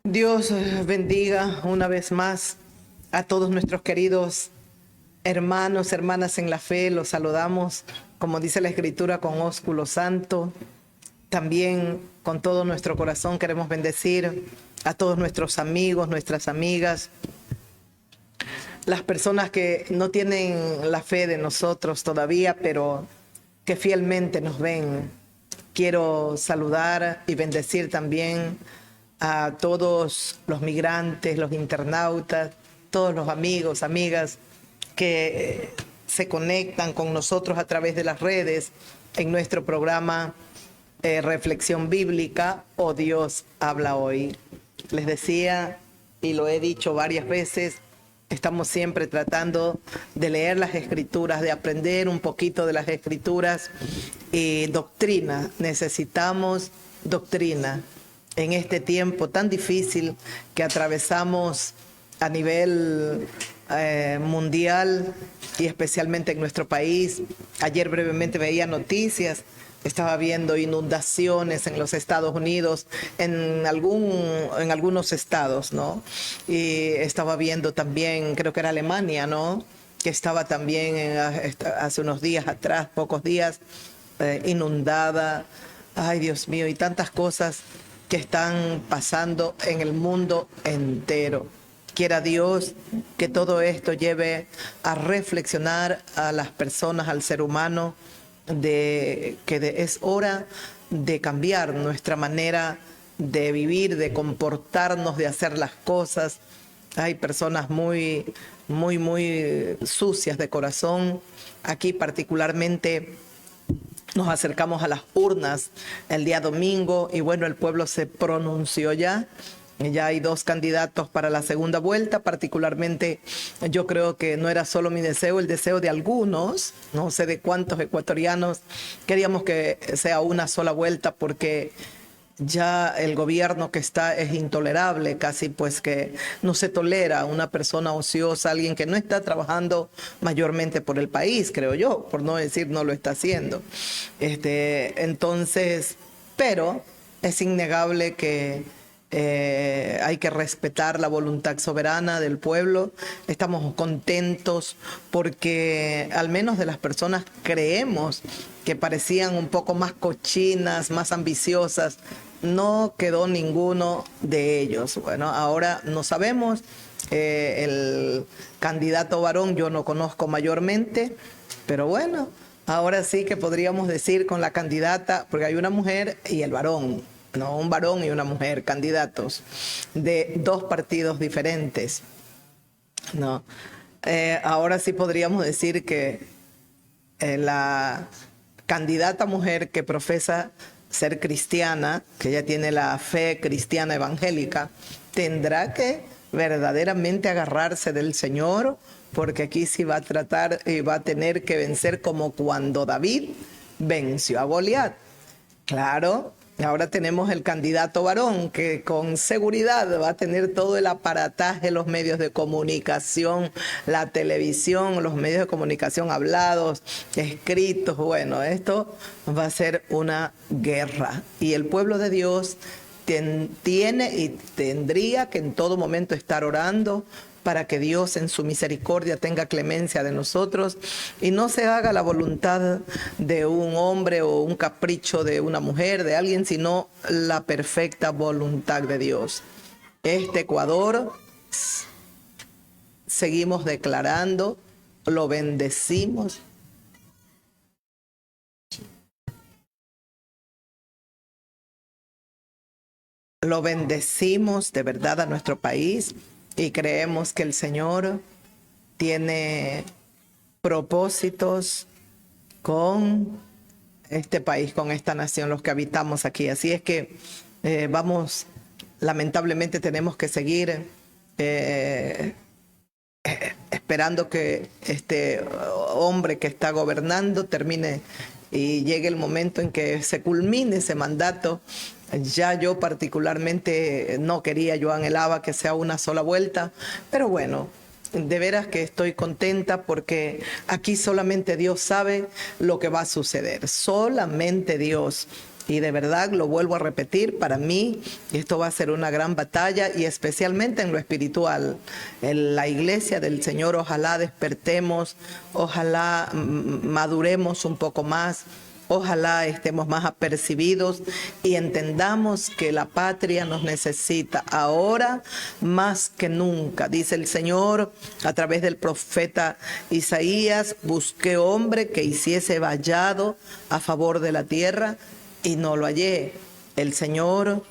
Dios bendiga una vez más a todos nuestros queridos hermanos, hermanas en la fe. Los saludamos, como dice la Escritura, con ósculo santo. También con todo nuestro corazón queremos bendecir a todos nuestros amigos, nuestras amigas, las personas que no tienen la fe de nosotros todavía, pero que fielmente nos ven. Quiero saludar y bendecir también a todos los migrantes, los internautas, todos los amigos, amigas que se conectan con nosotros a través de las redes en nuestro programa Reflexión Bíblica o Dios habla hoy. Les decía, y lo he dicho varias veces, estamos siempre tratando de leer las Escrituras, de aprender un poquito de las Escrituras y doctrina. Necesitamos doctrina en este tiempo tan difícil que atravesamos a nivel mundial y especialmente en nuestro país. Ayer brevemente veía noticias, estaba viendo inundaciones en los Estados Unidos, en algunos estados, ¿no? Y estaba viendo también, creo que era Alemania, ¿no? Que estaba también hace unos días atrás, pocos días, inundada. Ay, Dios mío, y tantas cosas que están pasando en el mundo entero. Quiera Dios que todo esto lleve a reflexionar a las personas, al ser humano, es hora de cambiar nuestra manera de vivir, de comportarnos, de hacer las cosas. Hay personas muy sucias de corazón. Aquí particularmente nos acercamos a las urnas el día domingo y bueno, el pueblo se pronunció ya. Ya hay 2 candidatos para la segunda vuelta. Particularmente yo creo que no era solo mi deseo, el deseo de algunos, no sé de cuántos ecuatorianos, queríamos que sea una sola vuelta porque ya el gobierno que está es intolerable, casi pues que no se tolera una persona ociosa, alguien que no está trabajando mayormente por el país, creo yo, por no decir no lo está haciendo. Entonces, pero es innegable que hay que respetar la voluntad soberana del pueblo. Estamos contentos porque al menos de las personas creemos que parecían un poco más cochinas, más ambiciosas, no quedó ninguno de ellos. Bueno, ahora no sabemos. El candidato varón yo no conozco mayormente, pero bueno, ahora sí que podríamos decir con la candidata, porque hay una mujer y el varón. No, un varón y una mujer, candidatos de 2 partidos diferentes. No, ahora sí podríamos decir que la candidata mujer que profesa ser cristiana, que ella tiene la fe cristiana evangélica, tendrá que verdaderamente agarrarse del Señor, porque aquí sí va a tratar y va a tener que vencer como cuando David venció a Goliat. Claro. Ahora tenemos el candidato varón que con seguridad va a tener todo el aparataje, los medios de comunicación, la televisión, los medios de comunicación hablados, escritos. Bueno, esto va a ser una guerra y el pueblo de Dios tiene y tendría que en todo momento estar orando para que Dios en su misericordia tenga clemencia de nosotros y no se haga la voluntad de un hombre o un capricho de una mujer, de alguien, sino la perfecta voluntad de Dios. Este Ecuador, seguimos declarando, lo bendecimos. Lo bendecimos de verdad a nuestro país y creemos que el Señor tiene propósitos con este país, con esta nación, los que habitamos aquí. Así es que lamentablemente tenemos que seguir esperando que este hombre que está gobernando termine y llegue el momento en que se culmine ese mandato. Ya yo particularmente no quería, yo anhelaba que sea una sola vuelta, pero bueno, de veras que estoy contenta porque aquí solamente Dios sabe lo que va a suceder, solamente Dios. Y de verdad, lo vuelvo a repetir, para mí esto va a ser una gran batalla y especialmente en lo espiritual. En la iglesia del Señor, ojalá despertemos, ojalá maduremos un poco más. Ojalá estemos más apercibidos y entendamos que la patria nos necesita ahora más que nunca. Dice el Señor a través del profeta Isaías: busqué hombre que hiciese vallado a favor de la tierra y no lo hallé. El Señor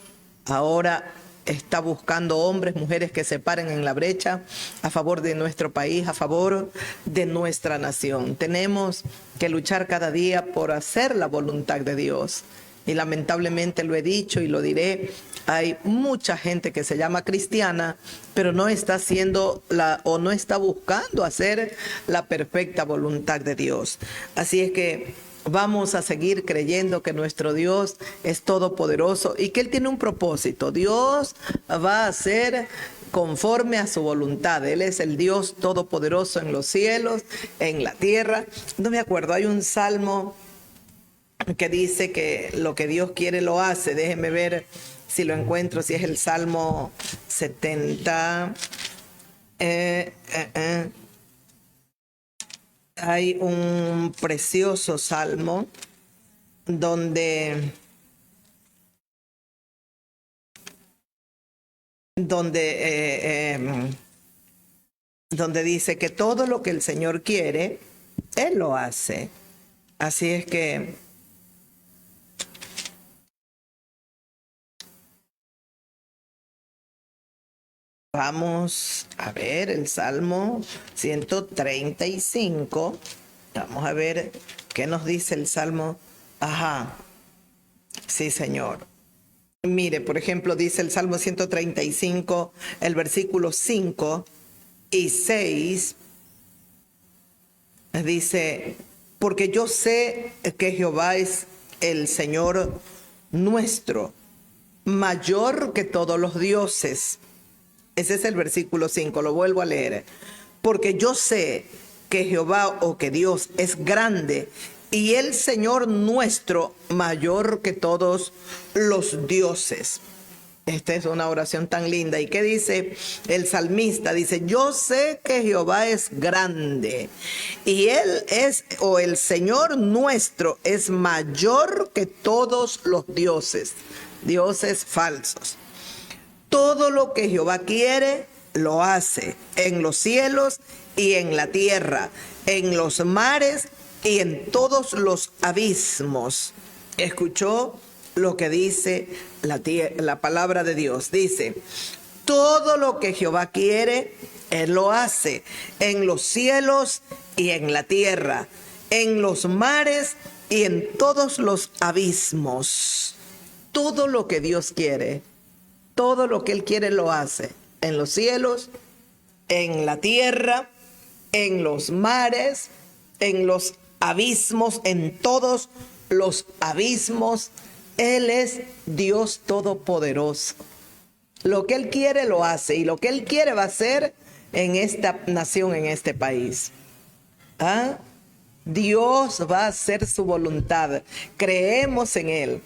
ahora está buscando hombres, mujeres que se paren en la brecha a favor de nuestro país, a favor de nuestra nación. Tenemos que luchar cada día por hacer la voluntad de Dios. Y lamentablemente lo he dicho y lo diré, hay mucha gente que se llama cristiana, pero no está haciendo o no está buscando hacer la perfecta voluntad de Dios. Así es que vamos a seguir creyendo que nuestro Dios es todopoderoso y que Él tiene un propósito. Dios va a hacer conforme a su voluntad. Él es el Dios todopoderoso en los cielos, en la tierra. No me acuerdo, hay un salmo que dice que lo que Dios quiere lo hace. Déjenme ver si lo encuentro, si es el Salmo 70. Hay un precioso salmo donde dice que todo lo que el Señor quiere, Él lo hace. Así es que vamos a ver el Salmo 135. Vamos a ver qué nos dice el Salmo. Ajá. Sí, Señor. Mire, por ejemplo, dice el Salmo 135, el versículo 5 y 6. Dice: porque yo sé que Jehová es el Señor nuestro, mayor que todos los dioses. Ese es el versículo 5, lo vuelvo a leer. Porque yo sé que Jehová, o que Dios, es grande y el Señor nuestro mayor que todos los dioses. Esta es una oración tan linda. ¿Y qué dice el salmista? Dice: yo sé que Jehová es grande y Él es, o el Señor nuestro, es mayor que todos los dioses, dioses falsos. Todo lo que Jehová quiere, lo hace, en los cielos y en la tierra, en los mares y en todos los abismos. ¿Escuchó lo que dice la palabra de Dios? Dice: todo lo que Jehová quiere, Él lo hace, en los cielos y en la tierra, en los mares y en todos los abismos. Todo lo que Dios quiere, todo lo que Él quiere lo hace, en los cielos, en la tierra, en los mares, en los abismos, en todos los abismos. Él es Dios todopoderoso. Lo que Él quiere lo hace, y lo que Él quiere va a hacer en esta nación, en este país. ¿Ah? Dios va a hacer su voluntad. Creemos en Él.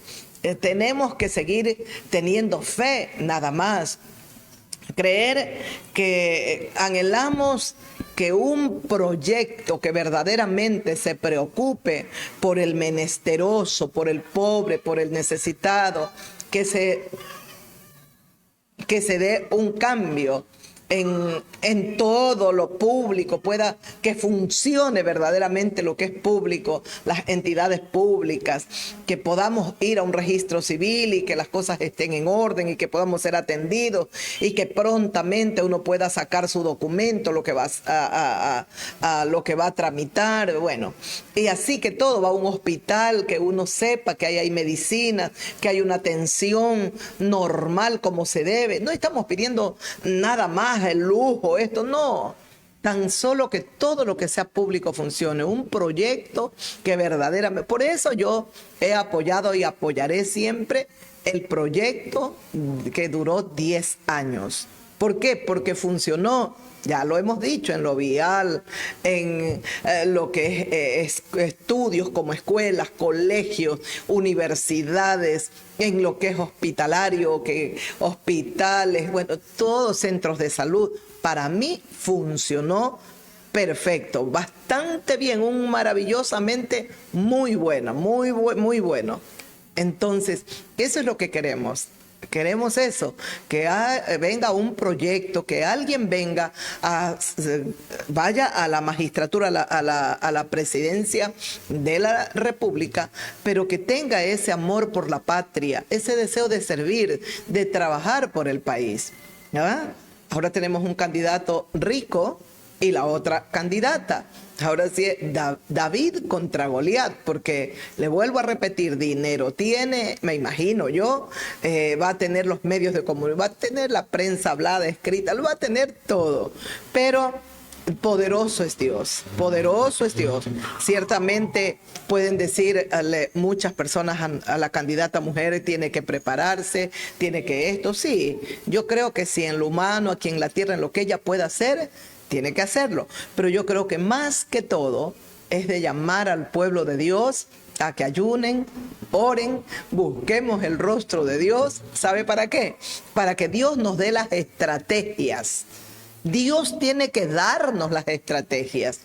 Tenemos que seguir teniendo fe, nada más. Creer que anhelamos que un proyecto que verdaderamente se preocupe por el menesteroso, por el pobre, por el necesitado, que se dé un cambio en todo lo público, que funcione verdaderamente lo que es público, las entidades públicas, que podamos ir a un registro civil y que las cosas estén en orden y que podamos ser atendidos y que prontamente uno pueda sacar su documento, lo que va lo que va a tramitar, bueno, y así que todo va a un hospital, que uno sepa que ahí hay medicina, que hay una atención normal como se debe. No estamos pidiendo nada más, el lujo, esto no, tan solo que todo lo que sea público funcione, un proyecto que verdaderamente, por eso yo he apoyado y apoyaré siempre el proyecto que duró 10 años. ¿Por qué? Porque funcionó. Ya lo hemos dicho, en lo vial, en lo que es estudios como escuelas, colegios, universidades, en lo que es hospitalario, hospitales, bueno, todos centros de salud. Para mí funcionó perfecto, bastante bien, un maravillosamente muy bueno, muy bueno. Entonces, eso es lo que queremos. Queremos eso, que venga un proyecto, que alguien vaya a la magistratura, a la presidencia de la República, pero que tenga ese amor por la patria, ese deseo de servir, de trabajar por el país. ¿Ya? Ahora tenemos un candidato rico y la otra candidata. Ahora sí, David contra Goliat, porque le vuelvo a repetir, dinero tiene, me imagino yo, va a tener los medios de comunicación, va a tener la prensa hablada, escrita, lo va a tener todo, pero poderoso es Dios, poderoso es Dios. Ciertamente pueden decir muchas personas a la candidata mujer, tiene que prepararse, tiene que esto, sí, yo creo que sí, en lo humano, aquí en la tierra, en lo que ella pueda hacer, tiene que hacerlo, pero yo creo que más que todo es de llamar al pueblo de Dios a que ayunen, oren, busquemos el rostro de Dios. ¿Sabe para qué? Para que Dios nos dé las estrategias. Dios tiene que darnos las estrategias.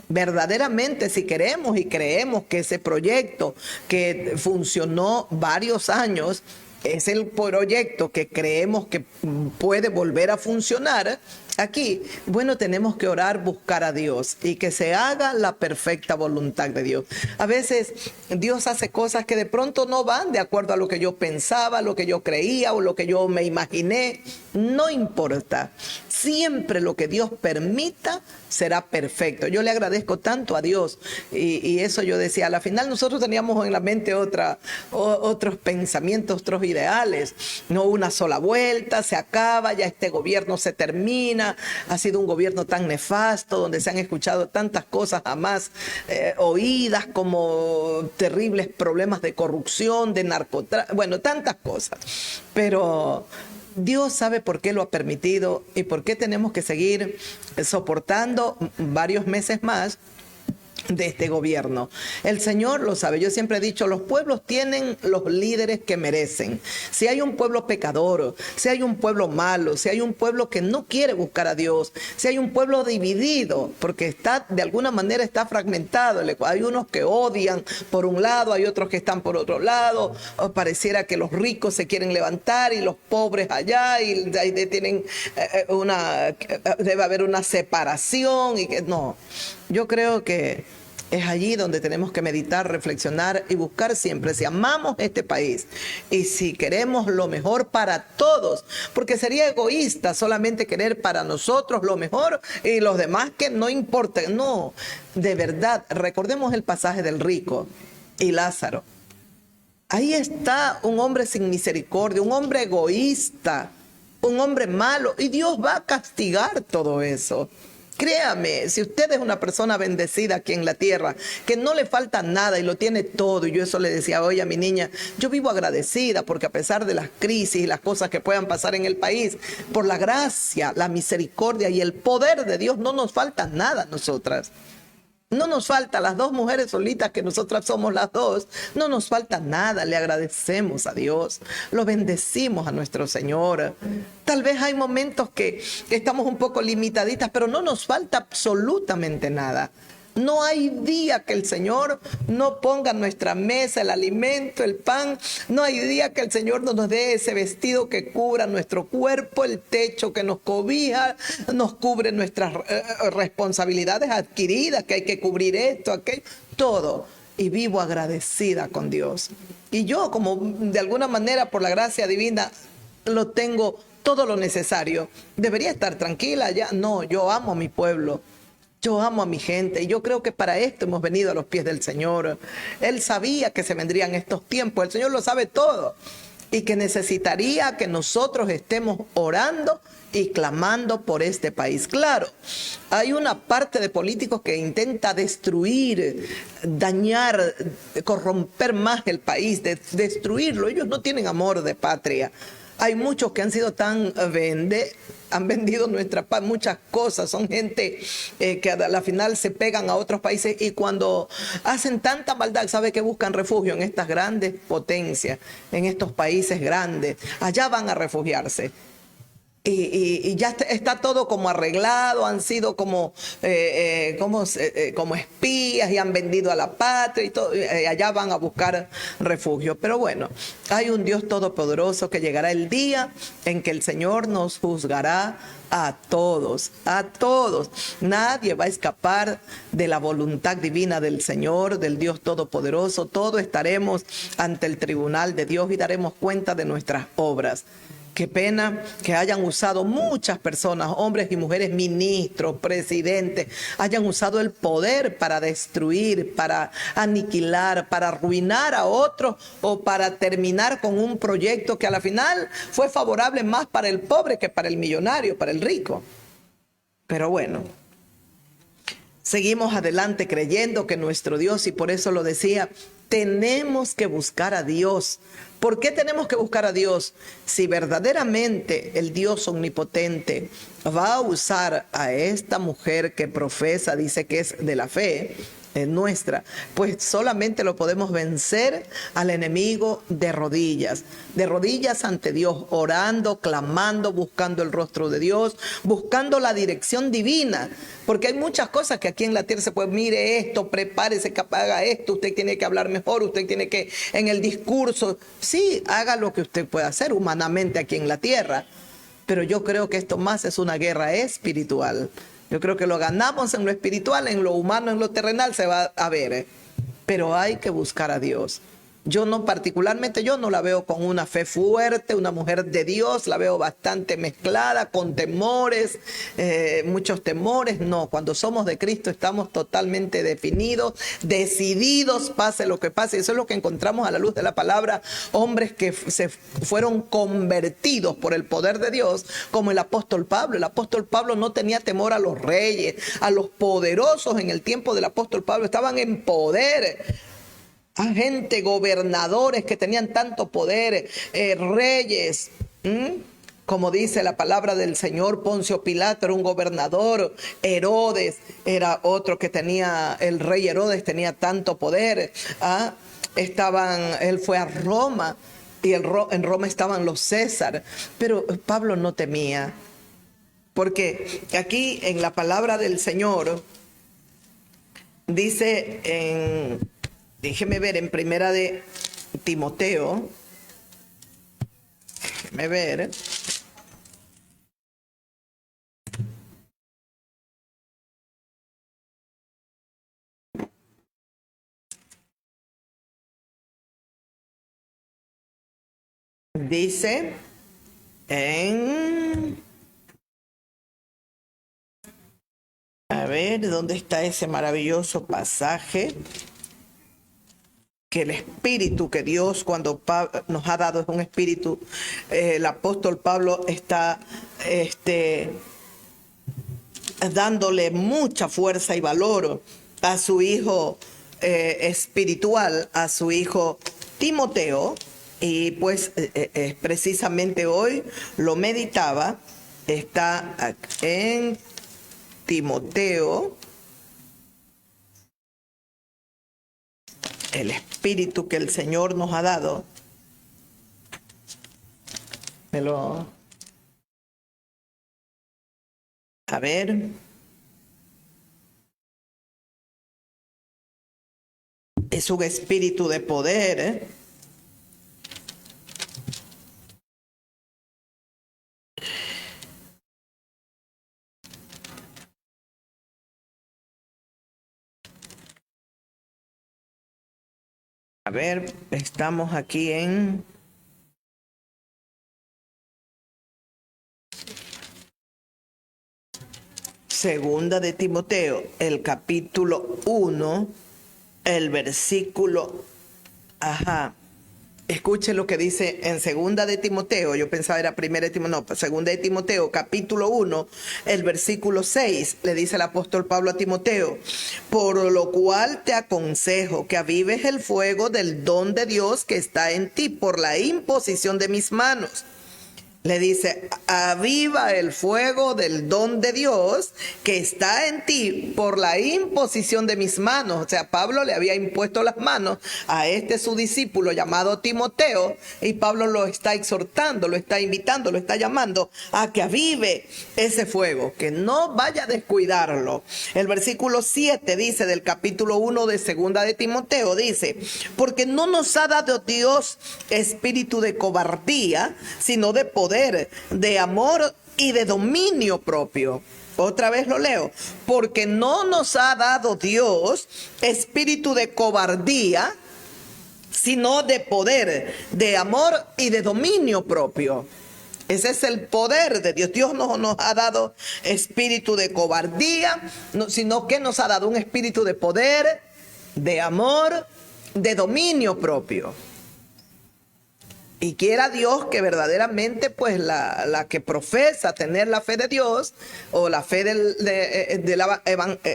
Verdaderamente, si queremos y creemos que ese proyecto que funcionó varios años es el proyecto que creemos que puede volver a funcionar aquí, bueno, tenemos que orar, buscar a Dios y que se haga la perfecta voluntad de Dios. A veces Dios hace cosas que de pronto no van de acuerdo a lo que yo pensaba, lo que yo creía o lo que yo me imaginé. No importa. Siempre lo que Dios permita será perfecto. Yo le agradezco tanto a Dios y eso yo decía, a la final nosotros teníamos en la mente otros pensamientos, otros ideales. No una sola vuelta, se acaba, ya este gobierno se termina. Ha sido un gobierno tan nefasto, donde se han escuchado tantas cosas jamás oídas, como terribles problemas de corrupción, de narcotráfico, bueno, tantas cosas. Pero Dios sabe por qué lo ha permitido y por qué tenemos que seguir soportando varios meses más de este gobierno. El Señor lo sabe. Yo siempre he dicho, los pueblos tienen los líderes que merecen. Si hay un pueblo pecador, si hay un pueblo malo, si hay un pueblo que no quiere buscar a Dios, si hay un pueblo dividido, porque de alguna manera está fragmentado. Hay unos que odian por un lado, hay otros que están por otro lado. O pareciera que los ricos se quieren levantar y los pobres allá, y ahí tienen debe haber una separación y que no. Yo creo que es allí donde tenemos que meditar, reflexionar y buscar siempre si amamos este país y si queremos lo mejor para todos, porque sería egoísta solamente querer para nosotros lo mejor y los demás que no importen. No, de verdad, recordemos el pasaje del rico y Lázaro. Ahí está un hombre sin misericordia, un hombre egoísta, un hombre malo, y Dios va a castigar todo eso. Créame, si usted es una persona bendecida aquí en la tierra, que no le falta nada y lo tiene todo, y yo eso le decía hoy a mi niña, yo vivo agradecida porque a pesar de las crisis y las cosas que puedan pasar en el país, por la gracia, la misericordia y el poder de Dios, no nos falta nada a nosotras. No nos falta, las dos mujeres solitas que nosotras somos las dos, no nos falta nada, le agradecemos a Dios, lo bendecimos a nuestro Señor. Tal vez hay momentos que estamos un poco limitaditas, pero no nos falta absolutamente nada. No hay día que el Señor no ponga en nuestra mesa el alimento, el pan. No hay día que el Señor no nos dé ese vestido que cubra nuestro cuerpo, el techo que nos cobija, nos cubre nuestras responsabilidades adquiridas, que hay que cubrir esto, aquello, todo. Y vivo agradecida con Dios. Y yo, como de alguna manera, por la gracia divina, lo tengo todo lo necesario. ¿Debería estar tranquila ya? No, yo amo a mi pueblo. Yo amo a mi gente y yo creo que para esto hemos venido a los pies del Señor. Él sabía que se vendrían estos tiempos, el Señor lo sabe todo y que necesitaría que nosotros estemos orando y clamando por este país. Claro, hay una parte de políticos que intenta destruir, dañar, corromper más el país, destruirlo. Ellos no tienen amor de patria. Hay muchos que han sido tan han vendido nuestra paz, muchas cosas. Son gente que a la final se pegan a otros países y cuando hacen tanta maldad, ¿sabe que buscan refugio? En estas grandes potencias, en estos países grandes. Allá van a refugiarse. Y ya está todo como arreglado, han sido como espías y han vendido a la patria y todo, allá van a buscar refugio. Pero bueno, hay un Dios todopoderoso que llegará el día en que el Señor nos juzgará a todos, a todos. Nadie va a escapar de la voluntad divina del Señor, del Dios todopoderoso. Todos estaremos ante el tribunal de Dios y daremos cuenta de nuestras obras. Qué pena que hayan usado muchas personas, hombres y mujeres, ministros, presidentes, hayan usado el poder para destruir, para aniquilar, para arruinar a otros o para terminar con un proyecto que a la final fue favorable más para el pobre que para el millonario, para el rico. Pero bueno, seguimos adelante creyendo que nuestro Dios, y por eso lo decía, tenemos que buscar a Dios. ¿Por qué tenemos que buscar a Dios? Si verdaderamente el Dios omnipotente va a usar a esta mujer que profesa, dice que es de la fe, nuestra, pues solamente lo podemos vencer al enemigo de rodillas ante Dios, orando, clamando, buscando el rostro de Dios, buscando la dirección divina, porque hay muchas cosas que aquí en la tierra se puede, mire esto, prepárese que haga esto, usted tiene que hablar mejor, usted tiene que en el discurso, sí, haga lo que usted pueda hacer humanamente aquí en la tierra, pero yo creo que esto más es una guerra espiritual. Yo creo que lo ganamos en lo espiritual, en lo humano, en lo terrenal se va a ver. Pero hay que buscar a Dios. Yo no, particularmente yo no la veo con una fe fuerte, una mujer de Dios, la veo bastante mezclada, con temores, muchos temores. No, cuando somos de Cristo estamos totalmente definidos, decididos, pase lo que pase. Eso es lo que encontramos a la luz de la palabra, hombres que se fueron convertidos por el poder de Dios, como el apóstol Pablo. El apóstol Pablo no tenía temor a los reyes, a los poderosos en el tiempo del apóstol Pablo, estaban en poder. A gente, gobernadores que tenían tanto poder, reyes, como dice la palabra del Señor. Poncio Pilato era un gobernador, Herodes era otro que tenía, el rey Herodes tenía tanto poder. Él fue a Roma y en Roma estaban los César, pero Pablo no temía, porque aquí en la palabra del Señor dice déjeme ver en primera de Timoteo. Déjeme ver. Dice a ver, ¿dónde está ese maravilloso pasaje? Que el espíritu que Dios cuando nos ha dado es un espíritu. El apóstol Pablo está dándole mucha fuerza y valor a su hijo espiritual, a su hijo Timoteo, y pues precisamente hoy lo meditaba. Está en Timoteo. El espíritu que el Señor nos ha dado. A ver. Es un espíritu de poder. A ver, estamos aquí en Segunda de Timoteo, el capítulo 1, el versículo, escuche lo que dice en Segunda de Timoteo. Yo pensaba era Primera de Timoteo, no, Segunda de Timoteo, capítulo 1, el versículo 6, le dice el apóstol Pablo a Timoteo: por lo cual te aconsejo que avives el fuego del don de Dios que está en ti por la imposición de mis manos. Le dice, aviva el fuego del don de Dios que está en ti por la imposición de mis manos. O sea, Pablo le había impuesto las manos a su discípulo llamado Timoteo, y Pablo lo está exhortando, lo está invitando, lo está llamando a que avive ese fuego, que no vaya a descuidarlo. El versículo 7 dice del capítulo 1 de segunda de Timoteo, dice, porque no nos ha dado Dios espíritu de cobardía, sino de poder, de amor y de dominio propio. Otra vez lo leo. Porque no nos ha dado Dios espíritu de cobardía, sino de poder, de amor y de dominio propio. Ese es el poder de Dios. Dios no nos ha dado espíritu de cobardía, sino que nos ha dado un espíritu de poder, de amor, de dominio propio. Y quiera Dios que verdaderamente pues la que profesa tener la fe de Dios, o la fe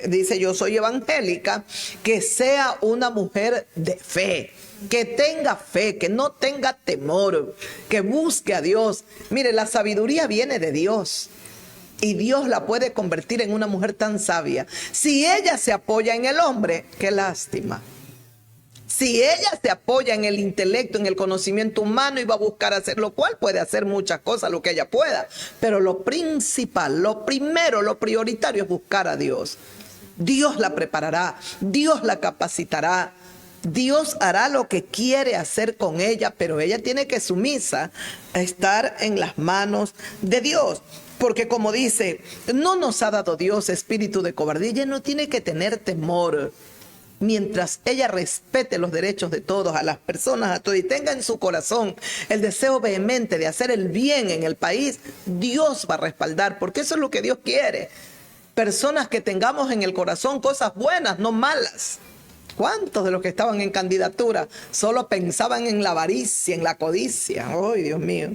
dice yo soy evangélica, que sea una mujer de fe, que tenga fe, que no tenga temor, que busque a Dios. Mire, la sabiduría viene de Dios. Y Dios la puede convertir en una mujer tan sabia. Si ella se apoya en el hombre, qué lástima. Si ella se apoya en el intelecto, en el conocimiento humano, y va a buscar hacer, lo cual puede hacer muchas cosas, lo que ella pueda. Pero lo principal, lo primero, lo prioritario es buscar a Dios. Dios la preparará, Dios la capacitará, Dios hará lo que quiere hacer con ella, pero ella tiene que sumisa a estar en las manos de Dios. Porque como dice, no nos ha dado Dios espíritu de cobardía, ella no tiene que tener temor. Mientras ella respete los derechos de todos, a las personas, a todos, y tenga en su corazón el deseo vehemente de hacer el bien en el país, Dios va a respaldar, porque eso es lo que Dios quiere. Personas que tengamos en el corazón cosas buenas, no malas. ¿Cuántos de los que estaban en candidatura solo pensaban en la avaricia, en la codicia? ¡Ay, Dios mío!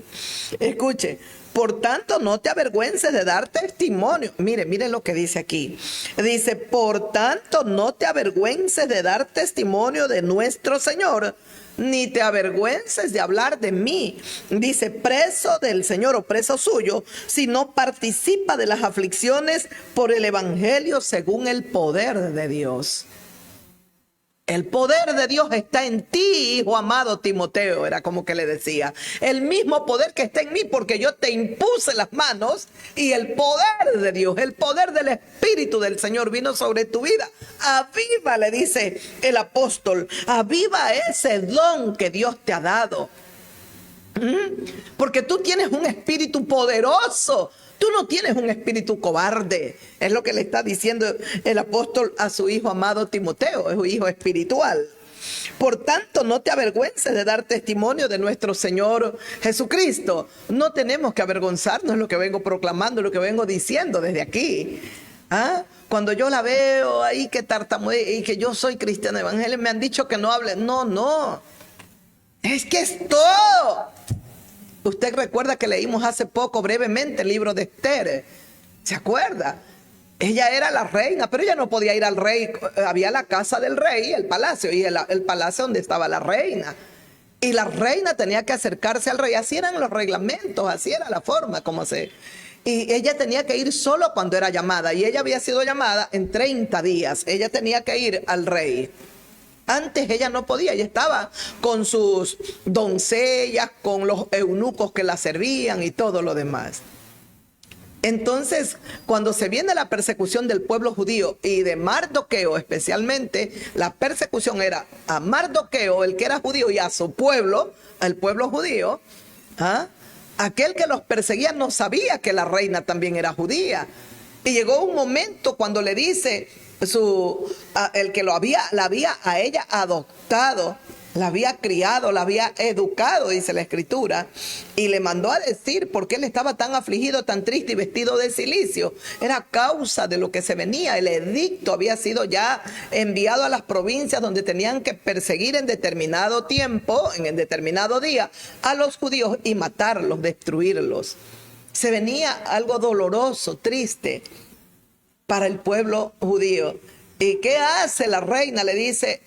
Escuche. Por tanto, no te avergüences de dar testimonio. Mire lo que dice aquí. Dice, por tanto, no te avergüences de dar testimonio de nuestro Señor, ni te avergüences de hablar de mí. Dice, preso del Señor o preso suyo, si no participa de las aflicciones por el evangelio según el poder de Dios. El poder de Dios está en ti, hijo amado Timoteo, era como que le decía. El mismo poder que está en mí, porque yo te impuse las manos, y el poder de Dios, el poder del Espíritu del Señor vino sobre tu vida. Aviva, le dice el apóstol, aviva ese don que Dios te ha dado. Porque tú tienes un espíritu poderoso. Tú no tienes un espíritu cobarde. Es lo que le está diciendo el apóstol a su hijo amado Timoteo, es un hijo espiritual. Por tanto, no te avergüences de dar testimonio de nuestro Señor Jesucristo. No tenemos que avergonzarnos, lo que vengo proclamando, lo que vengo diciendo desde aquí. Cuando yo la veo ahí que tartamudea y que yo soy cristiano evangélico, me han dicho que no hable. No. Es que es todo. Usted recuerda que leímos hace poco brevemente el libro de Esther. ¿Se acuerda? Ella era la reina, pero ella no podía ir al rey. Había la casa del rey, el palacio, y el palacio donde estaba la reina. Y la reina tenía que acercarse al rey. Así eran los reglamentos, así era la forma como se... Y ella tenía que ir solo cuando era llamada. Y ella había sido llamada en 30 días. Ella tenía que ir al rey. Antes ella no podía, ella estaba con sus doncellas, con los eunucos que la servían y todo lo demás. Entonces, cuando se viene la persecución del pueblo judío y de Mardoqueo especialmente, la persecución era a Mardoqueo, el que era judío, y a su pueblo, al pueblo judío. Aquel que los perseguía no sabía que la reina también era judía. Y llegó un momento cuando le dice... el que la había a ella adoptado, la había criado, la había educado, dice la escritura, y le mandó a decir por qué él estaba tan afligido, tan triste y vestido de cilicio. Era causa de lo que se venía. El edicto había sido ya enviado a las provincias donde tenían que perseguir en determinado tiempo, en determinado día, a los judíos y matarlos, destruirlos. Se venía algo doloroso, triste para el pueblo judío. ¿Y qué hace la reina? Le dice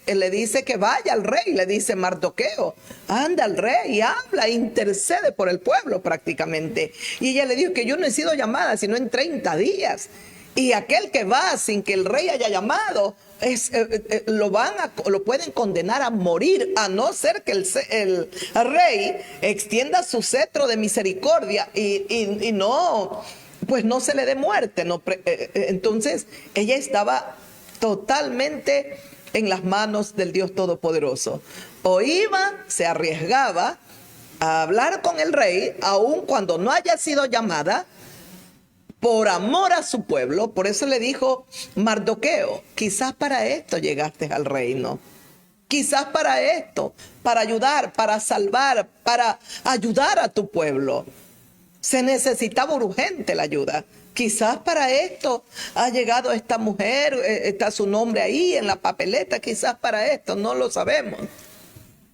que vaya al rey, le dice Mardoqueo, anda al rey y habla, intercede por el pueblo prácticamente. Y ella le dijo que yo no he sido llamada sino en 30 días. Y aquel que va sin que el rey haya llamado, lo pueden condenar a morir, a no ser que el rey extienda su cetro de misericordia y no, pues no se le dé muerte. No, entonces ella estaba totalmente en las manos del Dios Todopoderoso. O iba, se arriesgaba a hablar con el rey, aun cuando no haya sido llamada, por amor a su pueblo. Por eso le dijo Mardoqueo, quizás para esto llegaste al reino. Quizás para esto, para ayudar, para salvar, para ayudar a tu pueblo. Se necesitaba urgente la ayuda. Quizás para esto ha llegado esta mujer, está su nombre ahí en la papeleta, quizás para esto, no lo sabemos.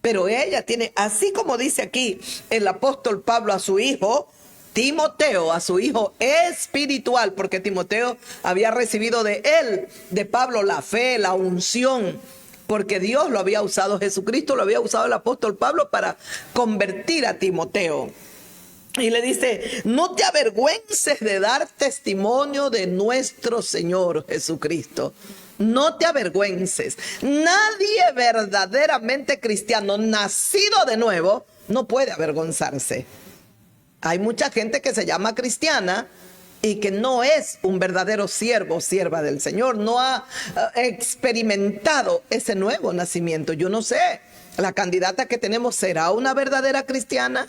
Pero ella tiene, así como dice aquí el apóstol Pablo a su hijo Timoteo, a su hijo espiritual, porque Timoteo había recibido de él, de Pablo, la fe, la unción, porque Dios lo había usado, Jesucristo lo había usado el apóstol Pablo para convertir a Timoteo. Y le dice, no te avergüences de dar testimonio de nuestro Señor Jesucristo. No te avergüences. Nadie verdaderamente cristiano, nacido de nuevo, no puede avergonzarse. Hay mucha gente que se llama cristiana y que no es un verdadero siervo o sierva del Señor. No ha experimentado ese nuevo nacimiento. Yo no sé, la candidata que tenemos, ¿será una verdadera cristiana?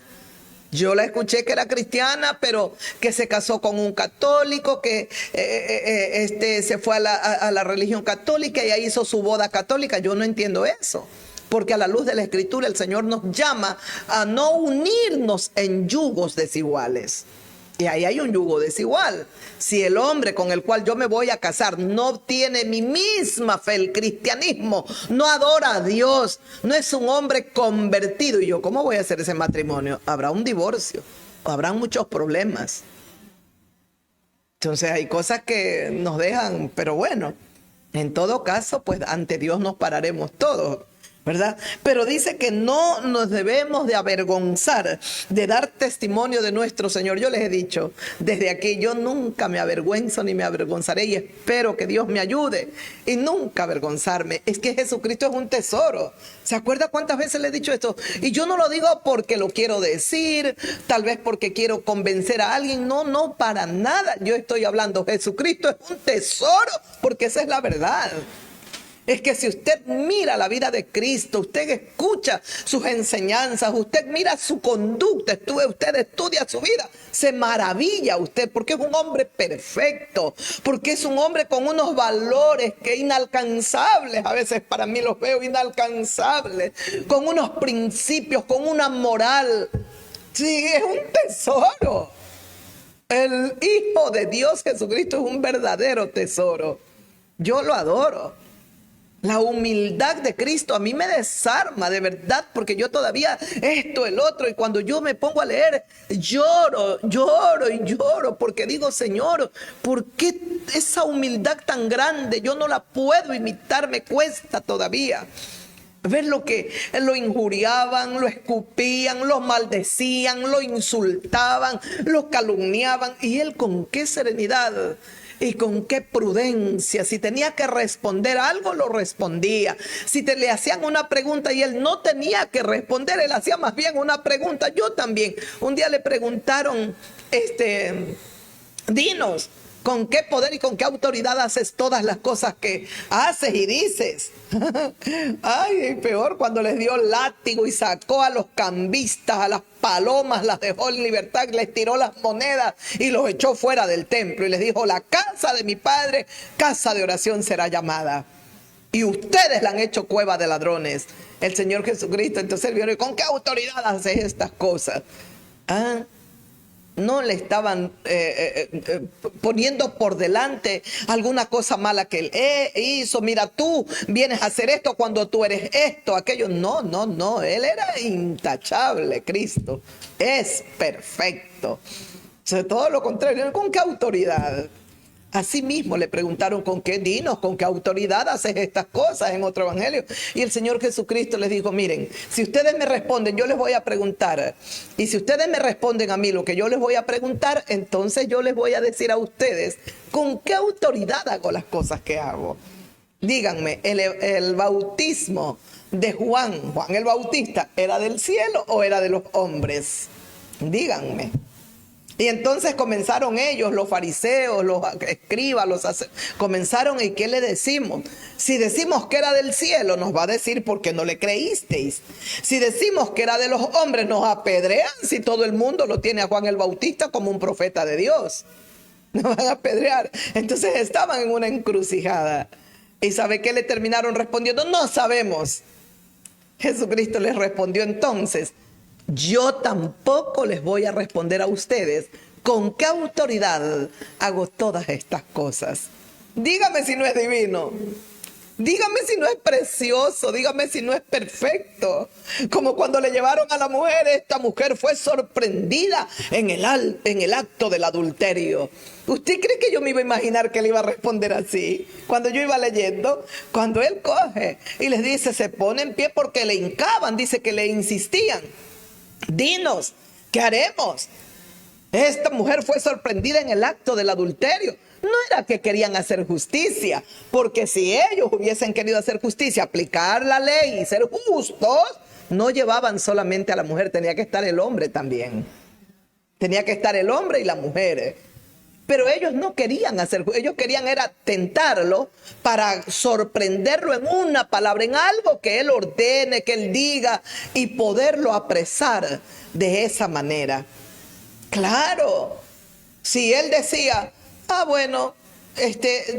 Yo la escuché que era cristiana, pero que se casó con un católico, que se fue a la religión católica y ahí hizo su boda católica. Yo no entiendo eso, porque a la luz de la Escritura el Señor nos llama a no unirnos en yugos desiguales. Y ahí hay un yugo desigual. Si el hombre con el cual yo me voy a casar no tiene mi misma fe, el cristianismo, no adora a Dios, no es un hombre convertido, y yo, ¿cómo voy a hacer ese matrimonio? Habrá un divorcio, habrá muchos problemas. Entonces hay cosas que nos dejan, pero bueno, en todo caso, pues ante Dios nos pararemos todos, ¿verdad? Pero dice que no nos debemos de avergonzar de dar testimonio de nuestro Señor. Yo les he dicho desde aquí, yo nunca me avergüenzo ni me avergonzaré, y espero que Dios me ayude y nunca avergonzarme. Es que Jesucristo es un tesoro. ¿Se acuerda cuántas veces le he dicho esto? Y yo no lo digo porque lo quiero decir, tal vez porque quiero convencer a alguien. No, no, para nada. Yo estoy hablando, Jesucristo es un tesoro, porque esa es la verdad. Es que si usted mira la vida de Cristo, usted escucha sus enseñanzas, usted mira su conducta, usted estudia su vida, se maravilla usted, porque es un hombre perfecto, porque es un hombre con unos valores que inalcanzables, a veces para mí los veo inalcanzables, con unos principios, con una moral. Sí, es un tesoro. El Hijo de Dios Jesucristo es un verdadero tesoro. Yo lo adoro. La humildad de Cristo a mí me desarma de verdad, porque yo todavía esto, el otro, y cuando yo me pongo a leer, lloro, porque digo, Señor, ¿por qué esa humildad tan grande? Yo no la puedo imitar, me cuesta todavía. Ver lo que lo injuriaban, lo escupían, lo maldecían, lo insultaban, lo calumniaban, y él con qué serenidad y con qué prudencia. Si tenía que responder algo, lo respondía. Si le hacían una pregunta y él no tenía que responder, él hacía más bien una pregunta. Yo también. Un día le preguntaron, dinos, ¿con qué poder y con qué autoridad haces todas las cosas que haces y dices? Ay, peor cuando les dio látigo y sacó a los cambistas, a las palomas, las dejó en libertad, les tiró las monedas y los echó fuera del templo y les dijo, la casa de mi padre, casa de oración será llamada. Y ustedes la han hecho cueva de ladrones. El Señor Jesucristo, entonces él vio, ¿con qué autoridad haces estas cosas? ¿Ah? No le estaban poniendo por delante alguna cosa mala que él hizo. Mira, tú vienes a hacer esto cuando tú eres esto, aquello. No. Él era intachable, Cristo. Es perfecto. O sea, todo lo contrario. ¿Con qué autoridad? Así mismo le preguntaron: ¿con qué dinos, con qué autoridad haces estas cosas? En otro evangelio. Y el Señor Jesucristo les dijo: miren, si ustedes me responden, yo les voy a preguntar. Y si ustedes me responden a mí lo que yo les voy a preguntar, entonces yo les voy a decir a ustedes con qué autoridad hago las cosas que hago. Díganme, el bautismo de Juan el Bautista, ¿era del cielo o era de los hombres? Díganme. Y entonces comenzaron ellos, los fariseos, los escribas, comenzaron: ¿y qué le decimos? Si decimos que era del cielo, nos va a decir: ¿por qué no le creísteis? Si decimos que era de los hombres, nos apedrean, si todo el mundo lo tiene a Juan el Bautista como un profeta de Dios. Nos van a apedrear. Entonces estaban en una encrucijada. ¿Y sabe qué le terminaron respondiendo? No sabemos. Jesucristo les respondió entonces: yo tampoco les voy a responder a ustedes con qué autoridad hago todas estas cosas. Dígame si no es divino. Dígame si no es precioso. Dígame si no es perfecto. Como cuando le llevaron a la mujer, esta mujer fue sorprendida en el acto del adulterio. ¿Usted cree que yo me iba a imaginar que él iba a responder así? Cuando yo iba leyendo, cuando él coge y les dice: se pone en pie, porque le hincaban, dice que le insistían: dinos, ¿qué haremos? Esta mujer fue sorprendida en el acto del adulterio. No era que querían hacer justicia, porque si ellos hubiesen querido hacer justicia, aplicar la ley y ser justos, no llevaban solamente a la mujer, tenía que estar el hombre también. Tenía que estar el hombre y la mujer. Pero ellos no querían hacer, ellos querían era tentarlo para sorprenderlo en una palabra, en algo que él ordene, que él diga, y poderlo apresar de esa manera. Claro, si él decía: bueno,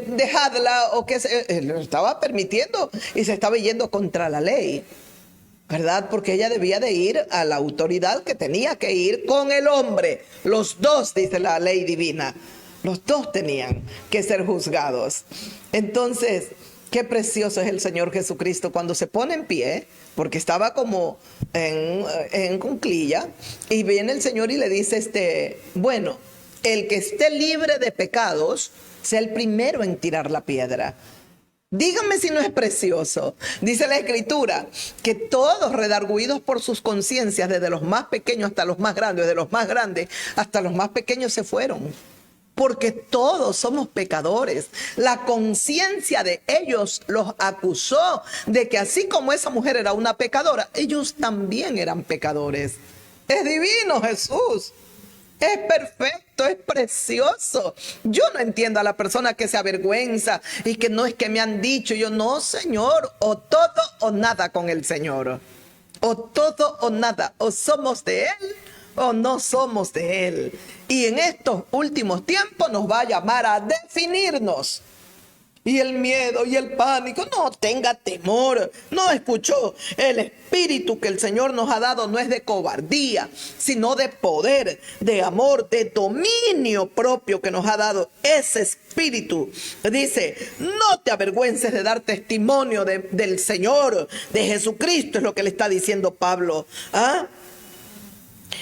dejadla, o que él lo estaba permitiendo y se estaba yendo contra la ley, ¿verdad? Porque ella debía de ir a la autoridad que tenía que ir con el hombre. Los dos, dice la ley divina. Los dos tenían que ser juzgados. Entonces, qué precioso es el Señor Jesucristo cuando se pone en pie, porque estaba como en cuclilla, y viene el Señor y le dice: bueno, el que esté libre de pecados, sea el primero en tirar la piedra. Díganme si no es precioso. Dice la Escritura que todos, redargüidos por sus conciencias, desde los más pequeños hasta los más grandes, desde los más grandes hasta los más pequeños, se fueron. Porque todos somos pecadores. La conciencia de ellos los acusó de que así como esa mujer era una pecadora, ellos también eran pecadores. Es divino Jesús. Es perfecto, es precioso. Yo no entiendo a la persona que se avergüenza y que no es que me han dicho. Yo: no, Señor, o todo o nada con el Señor. O todo o nada. O somos de Él o no somos de Él. Y en estos últimos tiempos nos va a llamar a definirnos. Y el miedo y el pánico: no tenga temor. No escuchó. El espíritu que el Señor nos ha dado no es de cobardía, sino de poder, de amor, de dominio propio que nos ha dado ese espíritu. Dice: no te avergüences de dar testimonio del Señor, de Jesucristo, es lo que le está diciendo Pablo.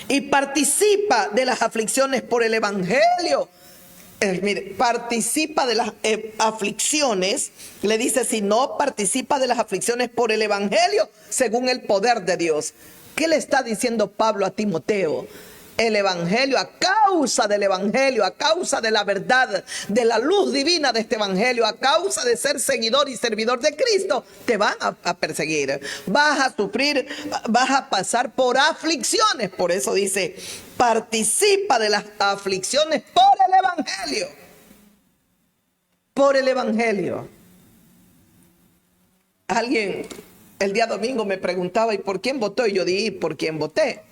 Y participa de las aflicciones por el evangelio. Mire, participa de las aflicciones. Le dice: si no participa de las aflicciones por el evangelio, según el poder de Dios. ¿Qué le está diciendo Pablo a Timoteo? El evangelio, a causa del evangelio, a causa de la verdad, de la luz divina de este evangelio, a causa de ser seguidor y servidor de Cristo, te van a perseguir. Vas a sufrir, vas a pasar por aflicciones. Por eso dice: participa de las aflicciones por el evangelio. Por el evangelio. Alguien el día domingo me preguntaba: ¿y por quién votó? Y yo dije: ¿por quién voté?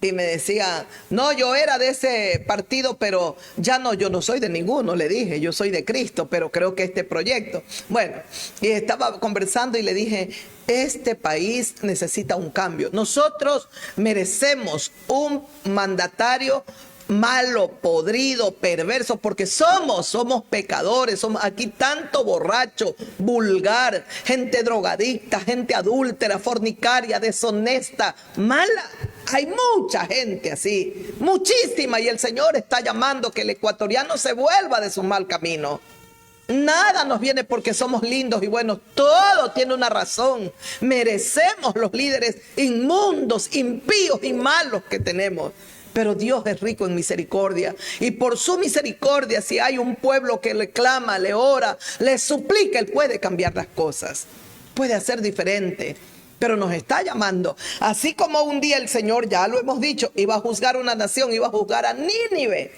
Y me decía: no, yo era de ese partido, pero ya no, yo no soy de ninguno. Le dije: yo soy de Cristo, pero creo que este proyecto. Bueno, y estaba conversando y le dije: este país necesita un cambio. Nosotros merecemos un mandatario malo, podrido, perverso, porque somos pecadores, somos aquí tanto borracho, vulgar, gente drogadicta, gente adúltera, fornicaria, deshonesta, mala. Hay mucha gente así, muchísima, y el Señor está llamando que el ecuatoriano se vuelva de su mal camino. Nada nos viene porque somos lindos y buenos, todo tiene una razón. Merecemos los líderes inmundos, impíos y malos que tenemos. Pero Dios es rico en misericordia, y por su misericordia, si hay un pueblo que le clama, le ora, le suplica, Él puede cambiar las cosas, puede hacer diferente. Pero nos está llamando, así como un día el Señor, ya lo hemos dicho, iba a juzgar una nación, iba a juzgar a Nínive.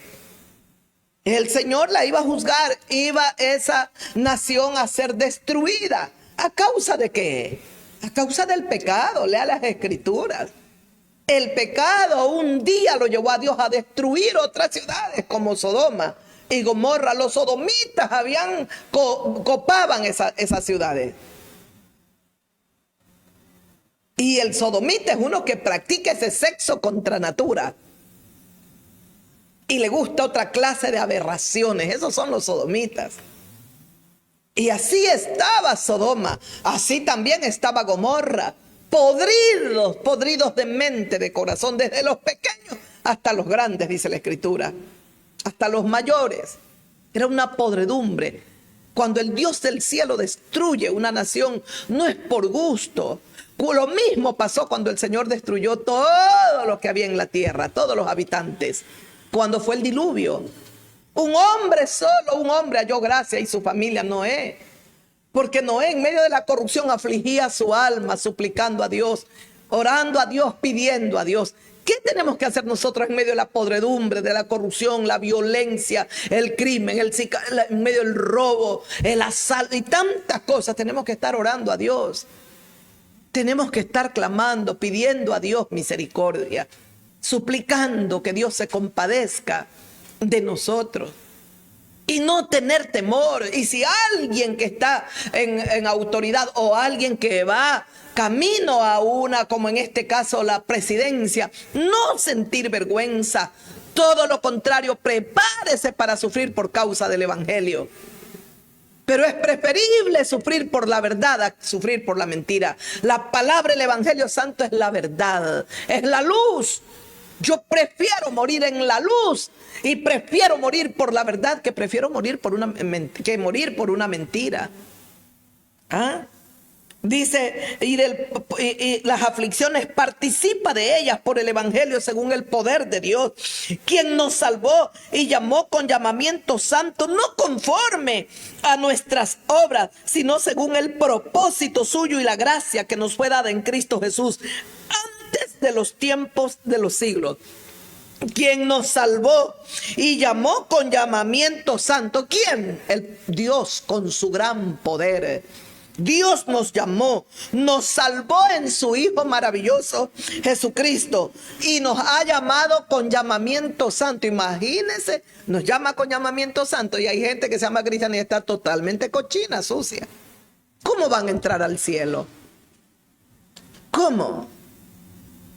El Señor la iba a juzgar, iba esa nación a ser destruida. ¿A causa de qué? A causa del pecado. Lea las Escrituras. El pecado un día lo llevó a Dios a destruir otras ciudades como Sodoma y Gomorra. Los sodomitas copaban esas ciudades. Y el sodomita es uno que practica ese sexo contra natura y le gusta otra clase de aberraciones. Esos son los sodomitas. Y así estaba Sodoma, así también estaba Gomorra. Podridos de mente, de corazón, desde los pequeños hasta los grandes, dice la Escritura, hasta los mayores. Era una podredumbre. Cuando el Dios del cielo destruye una nación, no es por gusto. Lo mismo pasó cuando el Señor destruyó todo lo que había en la tierra, todos los habitantes, cuando fue el diluvio. Un hombre halló gracia, y su familia, Noé. Porque Noé, en medio de la corrupción, afligía su alma, suplicando a Dios, orando a Dios, pidiendo a Dios. ¿Qué tenemos que hacer nosotros en medio de la podredumbre, de la corrupción, la violencia, el crimen, en medio del robo, el asalto y tantas cosas? Tenemos que estar orando a Dios. Tenemos que estar clamando, pidiendo a Dios misericordia, suplicando que Dios se compadezca de nosotros. Y no tener temor. Y si alguien que está en autoridad, o alguien que va camino a una, como en este caso la presidencia, no sentir vergüenza. Todo lo contrario, prepárese para sufrir por causa del evangelio. Pero es preferible sufrir por la verdad a sufrir por la mentira. La palabra, el evangelio santo, es la verdad, es la luz. Yo prefiero morir en la luz y prefiero morir por la verdad que morir por una mentira. ¿Ah? Dice, y las aflicciones participa de ellas por el evangelio según el poder de Dios, quien nos salvó y llamó con llamamiento santo, no conforme a nuestras obras, sino según el propósito suyo y la gracia que nos fue dada en Cristo Jesús antes de los tiempos de los siglos. Quien nos salvó y llamó con llamamiento santo. ¿Quién? El Dios con su gran poder. Dios nos llamó, nos salvó en su Hijo maravilloso Jesucristo, y nos ha llamado con llamamiento santo. Imagínense, nos llama con llamamiento santo, y hay gente que se llama cristiana y está totalmente cochina, sucia. ¿Cómo van a entrar al cielo? ¿Cómo?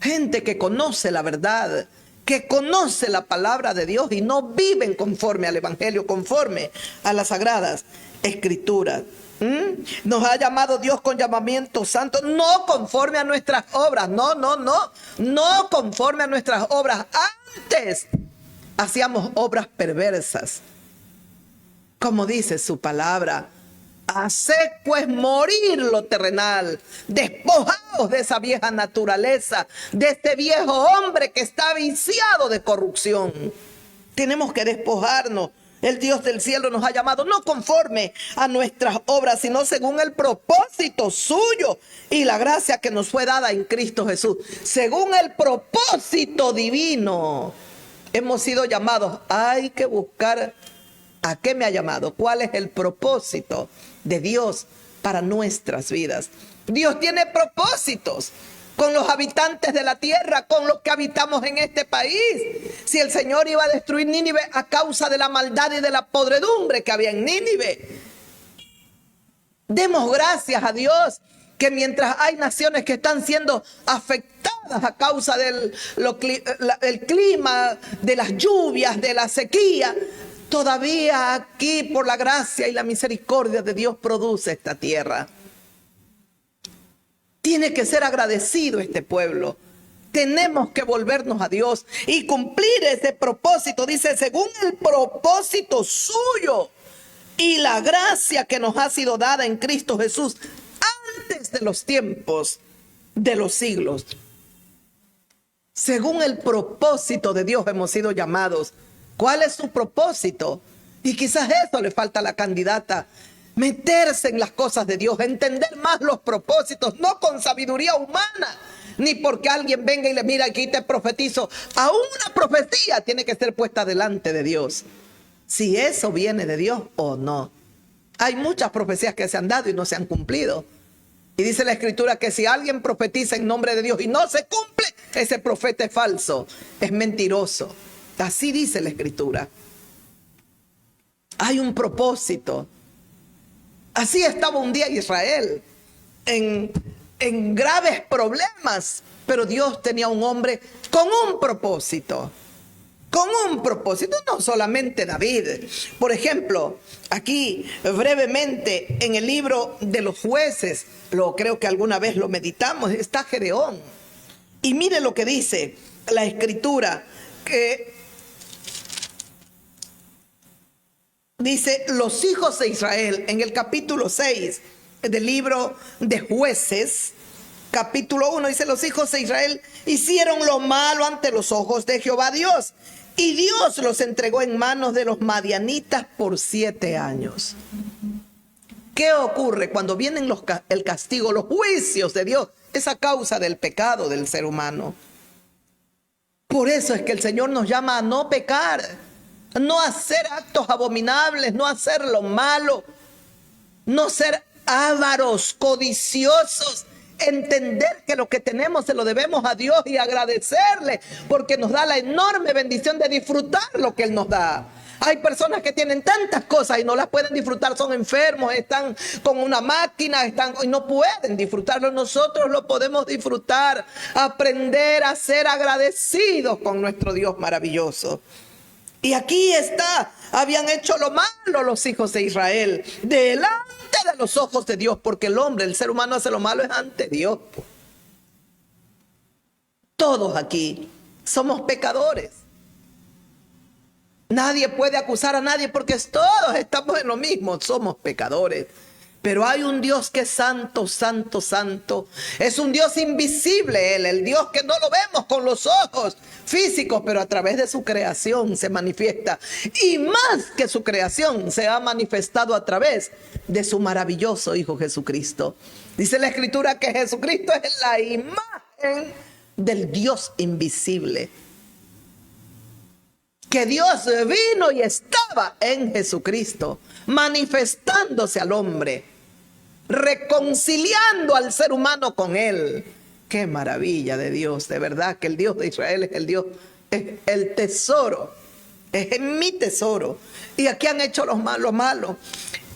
Gente que conoce la verdad, que conoce la palabra de Dios y no viven conforme al evangelio, conforme a las sagradas escrituras. Nos ha llamado Dios con llamamiento santo, no conforme a nuestras obras, no conforme a nuestras obras. Antes hacíamos obras perversas, como dice su palabra. Haced pues morir lo terrenal, despojaos de esa vieja naturaleza, de este viejo hombre que está viciado de corrupción. Tenemos que despojarnos. El Dios del cielo nos ha llamado no conforme a nuestras obras, sino según el propósito suyo y la gracia que nos fue dada en Cristo Jesús. Según el propósito divino hemos sido llamados. Hay que buscar a qué me ha llamado, cuál es el propósito de Dios para nuestras vidas. Dios tiene propósitos con los habitantes de la tierra, con los que habitamos en este país. Si el Señor iba a destruir Nínive a causa de la maldad y de la podredumbre que había en Nínive, demos gracias a Dios que mientras hay naciones que están siendo afectadas a causa del clima, de las lluvias, de la sequía, todavía aquí, por la gracia y la misericordia de Dios, produce esta tierra. Tiene que ser agradecido este pueblo. Tenemos que volvernos a Dios y cumplir ese propósito. Dice, según el propósito suyo y la gracia que nos ha sido dada en Cristo Jesús antes de los tiempos de los siglos. Según el propósito de Dios hemos sido llamados. ¿Cuál es su propósito? Y quizás eso le falta a la candidata. Meterse en las cosas de Dios, entender más los propósitos, no con sabiduría humana, ni porque alguien venga y le mira, aquí te profetizo. Aún una profecía tiene que ser puesta delante de Dios, si eso viene de Dios o no. Hay muchas profecías que se han dado y no se han cumplido. Y dice la Escritura que si alguien profetiza en nombre de Dios y no se cumple, ese profeta es falso, es mentiroso. Así dice la Escritura. Hay un propósito. Así estaba un día Israel en graves problemas, pero Dios tenía un hombre con un propósito. Con un propósito, no solamente David. Por ejemplo, aquí brevemente en el libro de los jueces, creo que alguna vez lo meditamos, está Gedeón. Y mire lo que dice la Escritura, que dice, los hijos de Israel, en el capítulo 6 del libro de Jueces, capítulo 1, dice, los hijos de Israel hicieron lo malo ante los ojos de Jehová Dios, y Dios los entregó en manos de los madianitas por 7 años. ¿Qué ocurre cuando vienen el castigo, los juicios de Dios? Es a causa del pecado del ser humano. Por eso es que el Señor nos llama a no pecar, no hacer actos abominables, no hacer lo malo, no ser ávaros, codiciosos, entender que lo que tenemos se lo debemos a Dios y agradecerle porque nos da la enorme bendición de disfrutar lo que Él nos da. Hay personas que tienen tantas cosas y no las pueden disfrutar, son enfermos, están con una máquina, y no pueden disfrutarlo. Nosotros lo podemos disfrutar, aprender a ser agradecidos con nuestro Dios maravilloso. Y aquí está, habían hecho lo malo los hijos de Israel, delante de los ojos de Dios, porque el hombre, el ser humano hace lo malo es ante Dios. Todos aquí somos pecadores. Nadie puede acusar a nadie porque todos estamos en lo mismo, somos pecadores. Pero hay un Dios que es santo, santo, santo. Es un Dios invisible, el Dios que no lo vemos con los ojos físicos, pero a través de su creación se manifiesta. Y más que su creación, se ha manifestado a través de su maravilloso Hijo Jesucristo. Dice la Escritura que Jesucristo es la imagen del Dios invisible. Que Dios vino y estaba en Jesucristo, manifestándose al hombre, reconciliando al ser humano con Él. Qué maravilla de Dios, de verdad que el Dios de Israel es el Dios, es el tesoro, es mi tesoro. Y aquí han hecho lo malo.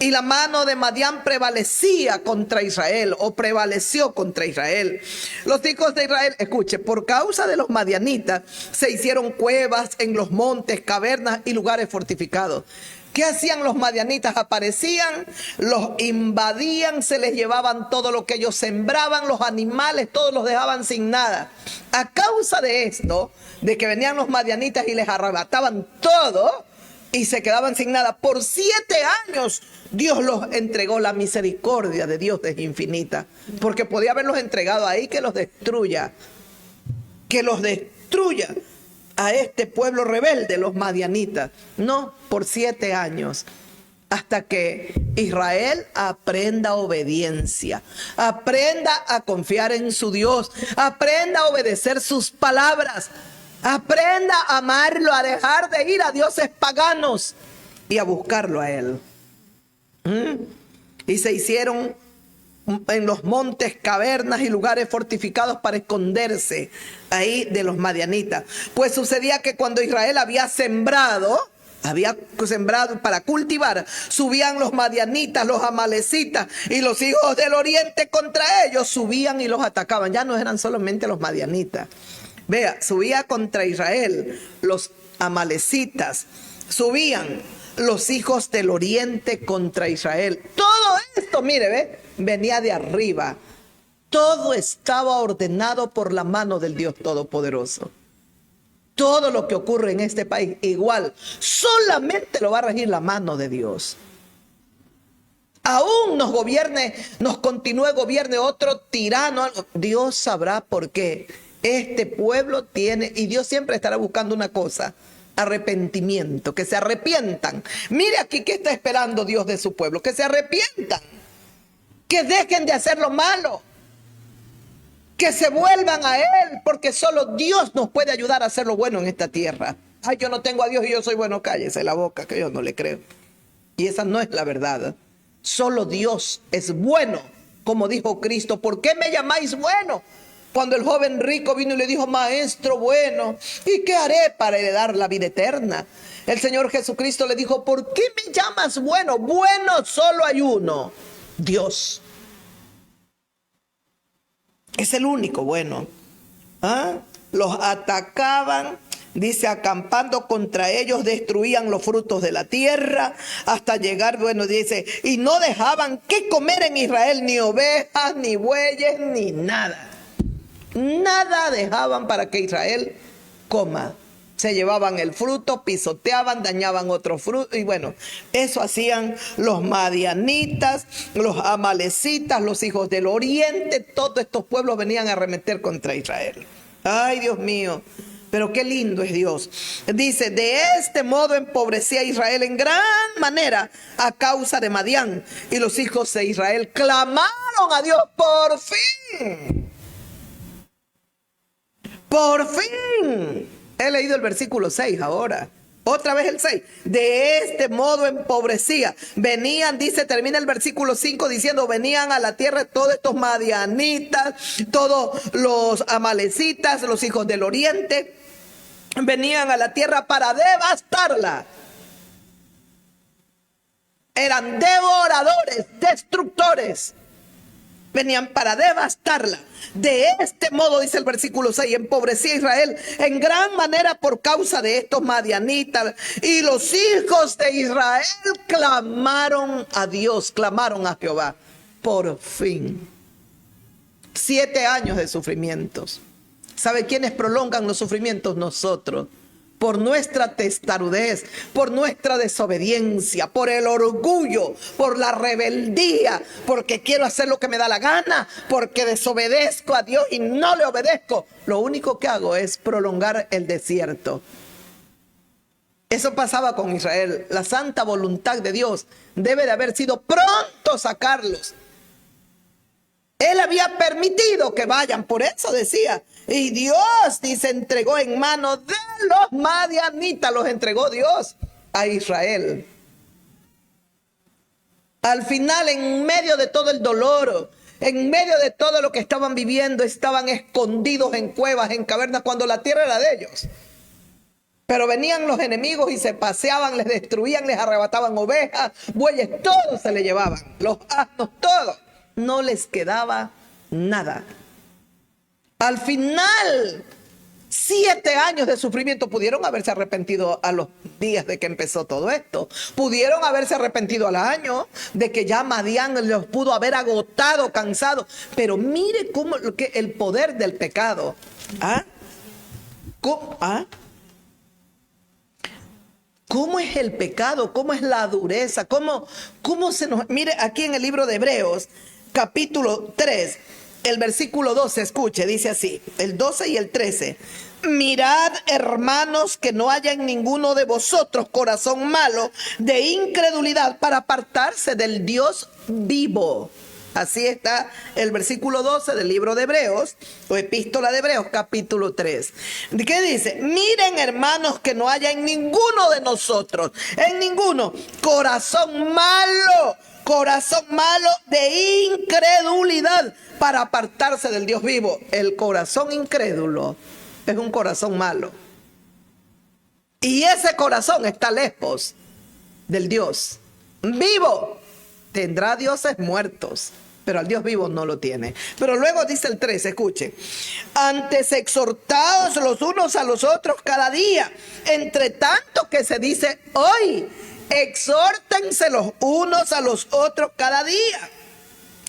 Y la mano de Madián prevalecía contra Israel, o prevaleció contra Israel. Los hijos de Israel, escuche, por causa de los madianitas, se hicieron cuevas en los montes, cavernas y lugares fortificados. ¿Qué hacían los madianitas? Aparecían, los invadían, se les llevaban todo lo que ellos sembraban, los animales, todos los dejaban sin nada. A causa de esto, de que venían los madianitas y les arrebataban todo y se quedaban sin nada, por 7 años Dios los entregó. La misericordia de Dios es infinita, porque podía haberlos entregado ahí, que los destruya a este pueblo rebelde, los madianitas. No, por 7 años, hasta que Israel aprenda obediencia, aprenda a confiar en su Dios, aprenda a obedecer sus palabras, aprenda a amarlo, a dejar de ir a dioses paganos y a buscarlo a Él. Y se hicieron en los montes cavernas y lugares fortificados para esconderse ahí de los madianitas. Pues sucedía que cuando Israel había sembrado para cultivar, subían los madianitas, los amalecitas y los hijos del oriente contra ellos, subían y los atacaban. Ya no eran solamente los madianitas. Vea, subía contra Israel los amalecitas, subían los hijos del oriente contra Israel. Todo esto, mire, venía de arriba. Todo estaba ordenado por la mano del Dios Todopoderoso. Todo lo que ocurre en este país, igual, solamente lo va a regir la mano de Dios. Aún nos continúe gobierne otro tirano, Dios sabrá por qué. Este pueblo tiene, y Dios siempre estará buscando una cosa: arrepentimiento, que se arrepientan. Mire aquí qué está esperando Dios de su pueblo: que se arrepientan, que dejen de hacer lo malo, que se vuelvan a Él, porque solo Dios nos puede ayudar a hacer lo bueno en esta tierra. Ay, yo no tengo a Dios y yo soy bueno. Cállese la boca, que yo no le creo. Y esa no es la verdad. Solo Dios es bueno, como dijo Cristo. ¿Por qué me llamáis bueno? Cuando el joven rico vino y le dijo: maestro bueno, ¿y qué haré para heredar la vida eterna? El Señor Jesucristo le dijo: ¿por qué me llamas bueno? Bueno solo hay uno, Dios. Es el único bueno. Los atacaban, dice, acampando contra ellos, destruían los frutos de la tierra, hasta llegar, bueno, dice, y no dejaban que comer en Israel, ni ovejas, ni bueyes, ni nada. Nada dejaban para que Israel coma. Se llevaban el fruto, pisoteaban, dañaban otro fruto. Y bueno, eso hacían los madianitas, los amalecitas, los hijos del oriente. Todos estos pueblos venían a arremeter contra Israel. Ay, Dios mío, pero qué lindo es Dios. Dice: de este modo empobrecía a Israel en gran manera a causa de Madián. Y los hijos de Israel clamaron a Dios: por fin. Por fin. He leído el versículo 6 ahora. Otra vez el 6. De este modo empobrecía. Venían, dice, termina el versículo 5 diciendo: venían a la tierra todos estos madianitas, todos los amalecitas, los hijos del oriente. Venían a la tierra para devastarla. Eran devoradores, destructores. Venían para devastarla. De este modo, dice el versículo 6, empobrecía a Israel en gran manera por causa de estos madianitas. Y los hijos de Israel clamaron a Dios, clamaron a Jehová. Por fin. 7 años de sufrimientos. ¿Sabe quiénes prolongan los sufrimientos? Nosotros. Por nuestra testarudez, por nuestra desobediencia, por el orgullo, por la rebeldía, porque quiero hacer lo que me da la gana, porque desobedezco a Dios y no le obedezco. Lo único que hago es prolongar el desierto. Eso pasaba con Israel. La santa voluntad de Dios debe de haber sido pronto sacarlos. Él había permitido que vayan, por eso decía. Y Dios, dice, entregó en manos de los madianitas, los entregó Dios a Israel. Al final, en medio de todo el dolor, en medio de todo lo que estaban viviendo, estaban escondidos en cuevas, en cavernas, cuando la tierra era de ellos. Pero venían los enemigos y se paseaban, les destruían, les arrebataban ovejas, bueyes, todo se le llevaban, los asnos, todo. No les quedaba nada. Al final, 7 años de sufrimiento. Pudieron haberse arrepentido a los días de que empezó todo esto. Pudieron haberse arrepentido al año de que ya Madián los pudo haber agotado, cansado. Pero mire cómo el poder del pecado. ¿Cómo es el pecado? ¿Cómo es la dureza? ¿Cómo se nos... Mire aquí en el libro de Hebreos, capítulo 3, el versículo 12, escuche, dice así, el 12 y el 13. Mirad, hermanos, que no haya en ninguno de vosotros corazón malo de incredulidad para apartarse del Dios vivo. Así está el versículo 12 del libro de Hebreos, o epístola de Hebreos, capítulo 3. ¿Qué dice? Miren, hermanos, que no haya en ninguno de nosotros, en ninguno, corazón malo de incredulidad para apartarse del Dios vivo. El corazón incrédulo es un corazón malo. Y ese corazón está lejos del Dios vivo. Tendrá dioses muertos, pero al Dios vivo no lo tiene. Pero luego dice el 13, escuche. Antes exhortaos los unos a los otros cada día, entre tanto que se dice hoy, exhórtense los unos a los otros cada día.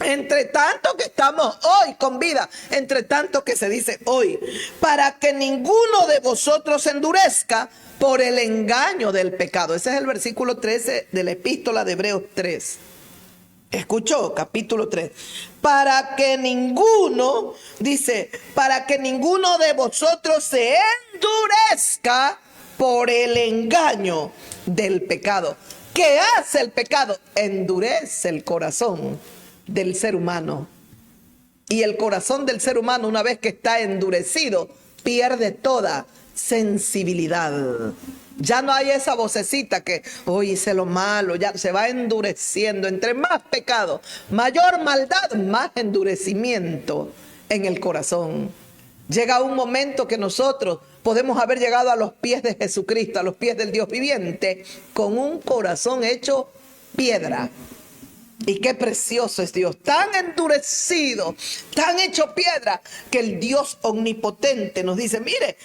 Entre tanto que estamos hoy con vida, entre tanto que se dice hoy, para que ninguno de vosotros se endurezca por el engaño del pecado. Ese es el versículo 13 de la epístola de Hebreos 3. Escuchó, capítulo 3. Para que ninguno, dice, para que ninguno de vosotros se endurezca por el engaño del pecado. ¿Qué hace el pecado? Endurece el corazón del ser humano. Y el corazón del ser humano, una vez que está endurecido, pierde toda sensibilidad. Ya no hay esa vocecita que hoy hice lo malo, ya se va endureciendo. Entre más pecado, mayor maldad, más endurecimiento en el corazón. Llega un momento que nosotros podemos haber llegado a los pies de Jesucristo, a los pies del Dios viviente, con un corazón hecho piedra. Y qué precioso es Dios, tan endurecido, tan hecho piedra, que el Dios omnipotente nos dice, mire,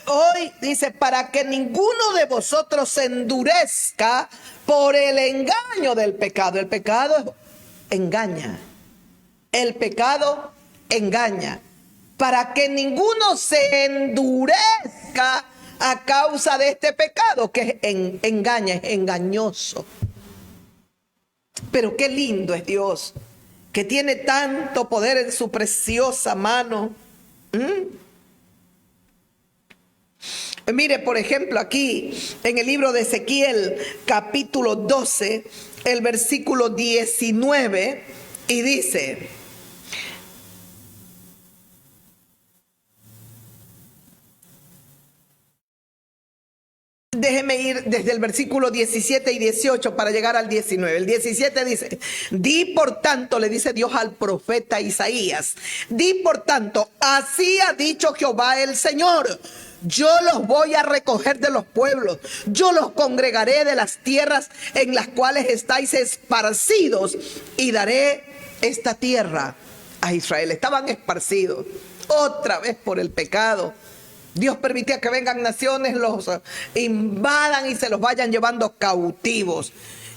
hoy dice, para que ninguno de vosotros se endurezca por el engaño del pecado. El pecado engaña, el pecado engaña. Para que ninguno se endurezca a causa de este pecado que engaña, es engañoso. Pero qué lindo es Dios, que tiene tanto poder en su preciosa mano. Mire, por ejemplo, aquí en el libro de Ezequiel, capítulo 12, el versículo 19, y dice: déjeme ir desde el versículo 17 y 18 para llegar al 19. El 17 dice: di por tanto, le dice Dios al profeta Isaías, di por tanto, así ha dicho Jehová el Señor, yo los voy a recoger de los pueblos, yo los congregaré de las tierras en las cuales estáis esparcidos y daré esta tierra a Israel. Estaban esparcidos otra vez por el pecado. Dios permitía que vengan naciones, los invadan y se los vayan llevando cautivos.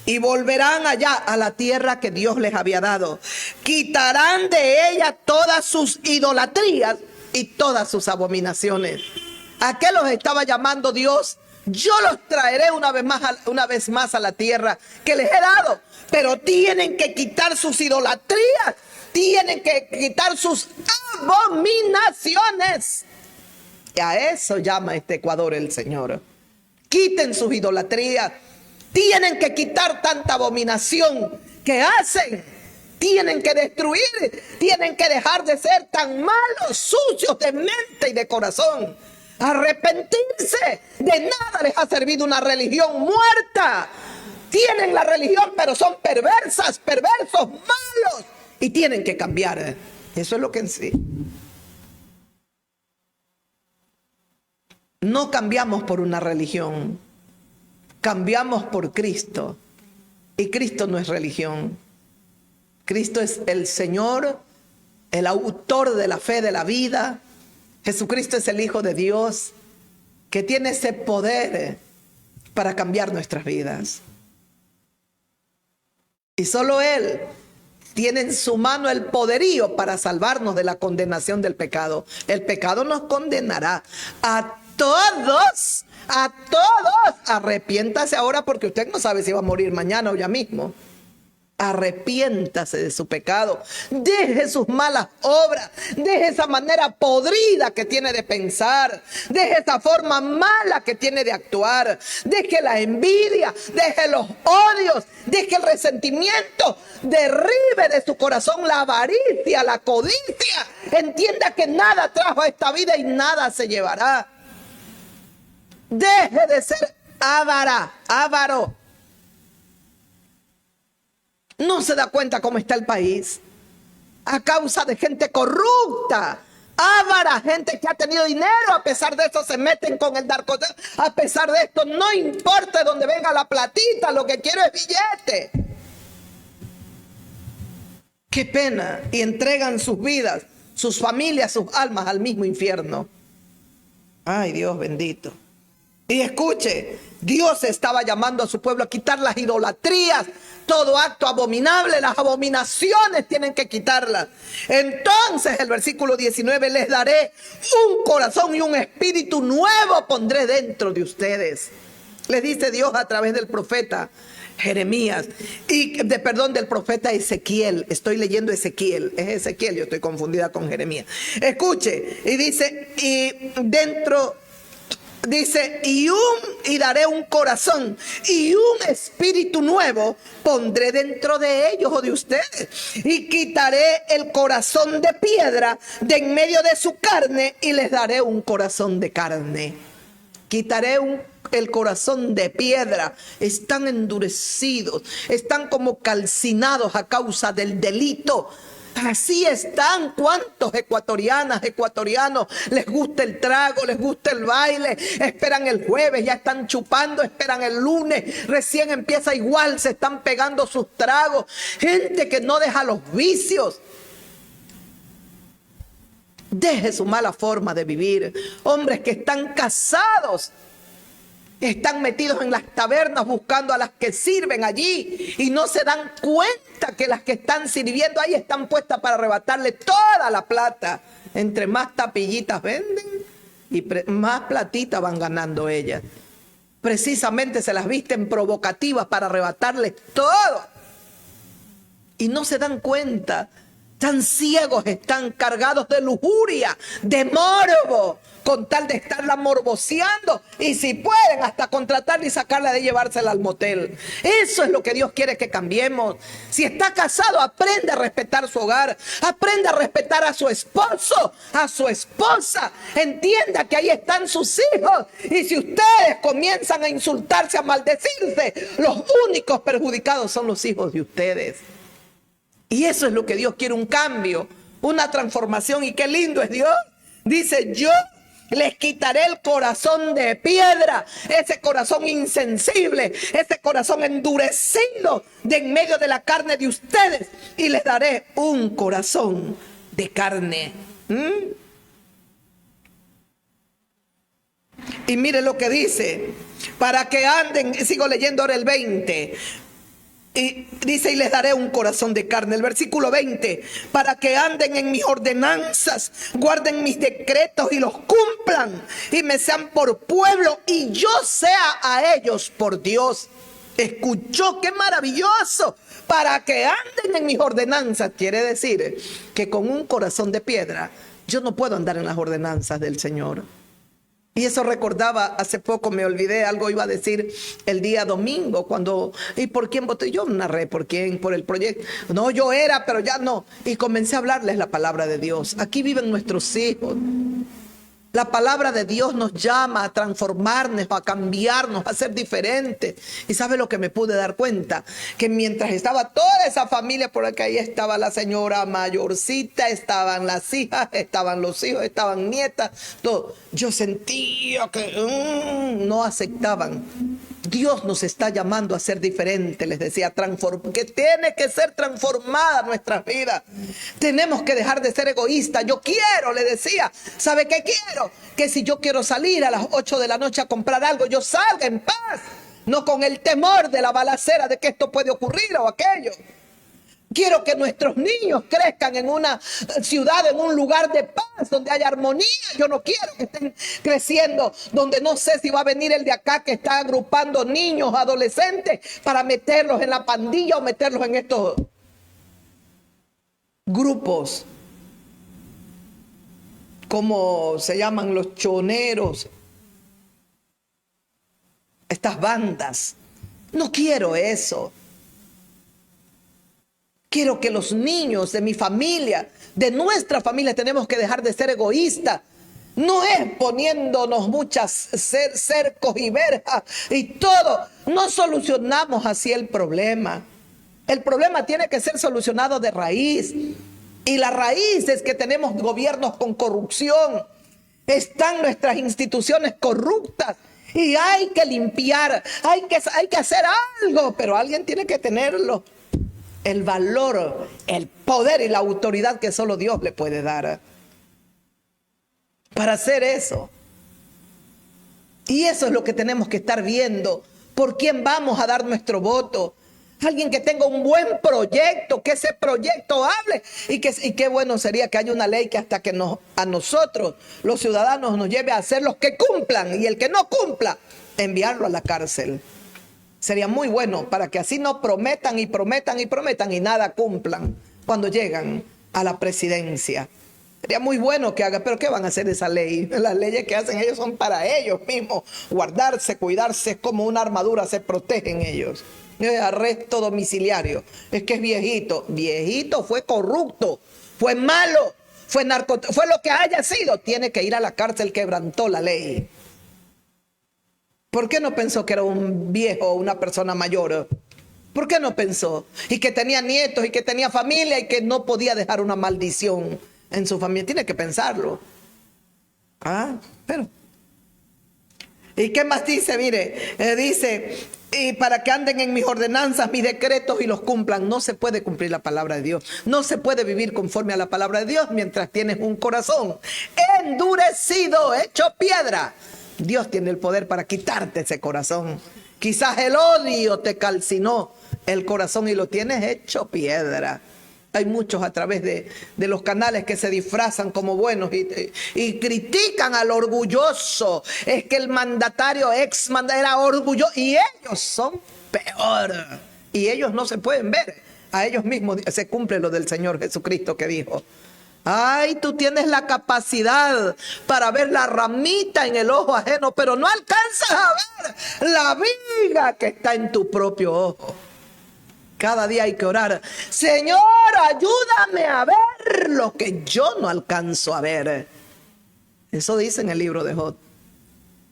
Y volverán allá a la tierra que Dios les había dado. Quitarán de ella todas sus idolatrías y todas sus abominaciones. ¿A qué los estaba llamando Dios? Yo los traeré una vez más a la tierra que les he dado. Pero tienen que quitar sus idolatrías. Tienen que quitar sus abominaciones. Y a eso llama este Ecuador el Señor. Quiten sus idolatrías. Tienen que quitar tanta abominación que hacen. Tienen que destruir. Tienen que dejar de ser tan malos, sucios de mente y de corazón. Arrepentirse. De nada les ha servido una religión muerta. Tienen la religión, pero son perversas, perversos, malos. Y tienen que cambiar. Eso es lo que en sí. No cambiamos por una religión, cambiamos por Cristo. Y Cristo no es religión. Cristo es el Señor, el autor de la fe, de la vida. Jesucristo es el Hijo de Dios, que tiene ese poder para cambiar nuestras vidas. Y solo Él tiene en su mano el poderío para salvarnos de la condenación del pecado. El pecado nos condenará a todos, arrepiéntase ahora porque usted no sabe si va a morir mañana o ya mismo. Arrepiéntase de su pecado, deje sus malas obras, deje esa manera podrida que tiene de pensar, deje esa forma mala que tiene de actuar, deje la envidia, deje los odios, deje el resentimiento, derribe de su corazón la avaricia, la codicia, entienda que nada trajo a esta vida y nada se llevará. Deje de ser avaro. No se da cuenta cómo está el país a causa de gente corrupta, avara, gente que ha tenido dinero, a pesar de esto se meten con el narcotráfico, a pesar de esto no importa de dónde venga la platita, lo que quiero es billete. Qué pena, y entregan sus vidas, sus familias, sus almas al mismo infierno. Ay, Dios bendito. Y escuche, Dios estaba llamando a su pueblo a quitar las idolatrías, todo acto abominable, las abominaciones tienen que quitarlas. Entonces el versículo 19, les daré un corazón y un espíritu nuevo pondré dentro de ustedes. Les dice Dios a través del profeta Jeremías del profeta Ezequiel. Estoy leyendo Ezequiel, es Ezequiel, yo estoy confundida con Jeremías. Escuche, y dice, y daré un corazón y un espíritu nuevo pondré dentro de ellos o de ustedes, y quitaré el corazón de piedra de en medio de su carne y les daré un corazón de carne. Quitaré el corazón de piedra. Están endurecidos, están como calcinados a causa del delito. Así están. ¿Cuántos ecuatorianos les gusta el trago, les gusta el baile? Esperan el jueves, ya están chupando, esperan el lunes, recién empieza igual, se están pegando sus tragos. Gente que no deja los vicios. Deje su mala forma de vivir. Hombres que están casados, están metidos en las tabernas buscando a las que sirven allí y no se dan cuenta que las que están sirviendo ahí están puestas para arrebatarle toda la plata. Entre más tapillitas venden y más platita van ganando ellas. Precisamente se las visten provocativas para arrebatarles todo. Y no se dan cuenta. Tan ciegos están, cargados de lujuria, de morbo, con tal de estarla morboseando, y si pueden hasta contratarla y sacarla de llevársela al motel. Eso es lo que Dios quiere que cambiemos. Si está casado, aprende a respetar su hogar, aprende a respetar a su esposo, a su esposa. Entienda que ahí están sus hijos, y si ustedes comienzan a insultarse, a maldecirse, los únicos perjudicados son los hijos de ustedes. Y eso es lo que Dios quiere, un cambio, una transformación. Y qué lindo es Dios. Dice, yo les quitaré el corazón de piedra, ese corazón insensible, ese corazón endurecido de en medio de la carne de ustedes, y les daré un corazón de carne. Y mire lo que dice, para que anden, sigo leyendo ahora el 20. Y dice, y les daré un corazón de carne. El versículo 20, para que anden en mis ordenanzas, guarden mis decretos y los cumplan, y me sean por pueblo y yo sea a ellos por Dios. Escuchó, qué maravilloso. Para que anden en mis ordenanzas, quiere decir que con un corazón de piedra yo no puedo andar en las ordenanzas del Señor. Y eso recordaba, hace poco me olvidé, algo iba a decir el día domingo, cuando, ¿y por quién voté? Yo narré por quién, por el proyecto. No, yo era, pero ya no. Y comencé a hablarles la palabra de Dios. Aquí viven nuestros hijos. La palabra de Dios nos llama a transformarnos, a cambiarnos, a ser diferentes. Y ¿sabe lo que me pude dar cuenta? Que mientras estaba toda esa familia por acá, ahí estaba la señora mayorcita, estaban las hijas, estaban los hijos, estaban nietas, todo. Yo sentía que no aceptaban. Dios nos está llamando a ser diferentes, les decía, que tiene que ser transformada nuestras vidas. Tenemos que dejar de ser egoístas. Yo quiero, le decía, ¿sabe qué quiero? Que si yo quiero salir a las 8 de la noche a comprar algo, yo salga en paz, no con el temor de la balacera de que esto puede ocurrir o aquello. Quiero que nuestros niños crezcan en una ciudad, en un lugar de paz, donde haya armonía. Yo no quiero que estén creciendo donde no sé si va a venir el de acá que está agrupando niños, adolescentes, para meterlos en la pandilla o meterlos en estos grupos, como se llaman los choneros, estas bandas. No quiero eso. Quiero que los niños de mi familia, de nuestra familia, tenemos que dejar de ser egoístas. No es poniéndonos muchas cercos y verjas y todo. No solucionamos así el problema. El problema tiene que ser solucionado de raíz. Y la raíz es que tenemos gobiernos con corrupción. Están nuestras instituciones corruptas. Y hay que limpiar, hay que hacer algo, pero alguien tiene que tenerlo. El valor, el poder y la autoridad que solo Dios le puede dar para hacer eso. Y eso es lo que tenemos que estar viendo. ¿Por quién vamos a dar nuestro voto? Alguien que tenga un buen proyecto, que ese proyecto hable. Y qué bueno sería que haya una ley que hasta que a nosotros, los ciudadanos, nos lleve a hacer los que cumplan. Y el que no cumpla, enviarlo a la cárcel. Sería muy bueno para que así no prometan y prometan y prometan y nada cumplan cuando llegan a la presidencia. Sería muy bueno que hagan, pero ¿qué van a hacer esa ley? Las leyes que hacen ellos son para ellos mismos. Guardarse, cuidarse, es como una armadura, se protegen ellos. Arresto domiciliario. Es que es viejito. Viejito, fue corrupto, fue malo, fue narcotráfico, fue lo que haya sido. Tiene que ir a la cárcel, quebrantó la ley. ¿Por qué no pensó que era un viejo o una persona mayor? ¿Por qué no pensó? Y que tenía nietos y que tenía familia y que no podía dejar una maldición en su familia. Tiene que pensarlo. Pero. ¿Y qué más dice? Mire, dice, y para que anden en mis ordenanzas, mis decretos y los cumplan. No se puede cumplir la palabra de Dios. No se puede vivir conforme a la palabra de Dios mientras tienes un corazón endurecido, hecho piedra. Dios tiene el poder para quitarte ese corazón. Quizás el odio te calcinó el corazón y lo tienes hecho piedra. Hay muchos a través de los canales que se disfrazan como buenos y critican al orgulloso. Es que el mandatario era orgulloso y ellos son peor. Y ellos no se pueden ver. A ellos mismos se cumple lo del Señor Jesucristo que dijo: ay, tú tienes la capacidad para ver la ramita en el ojo ajeno, pero no alcanzas a ver la viga que está en tu propio ojo. Cada día hay que orar: Señor, ayúdame a ver lo que yo no alcanzo a ver. Eso dice en el libro de Job.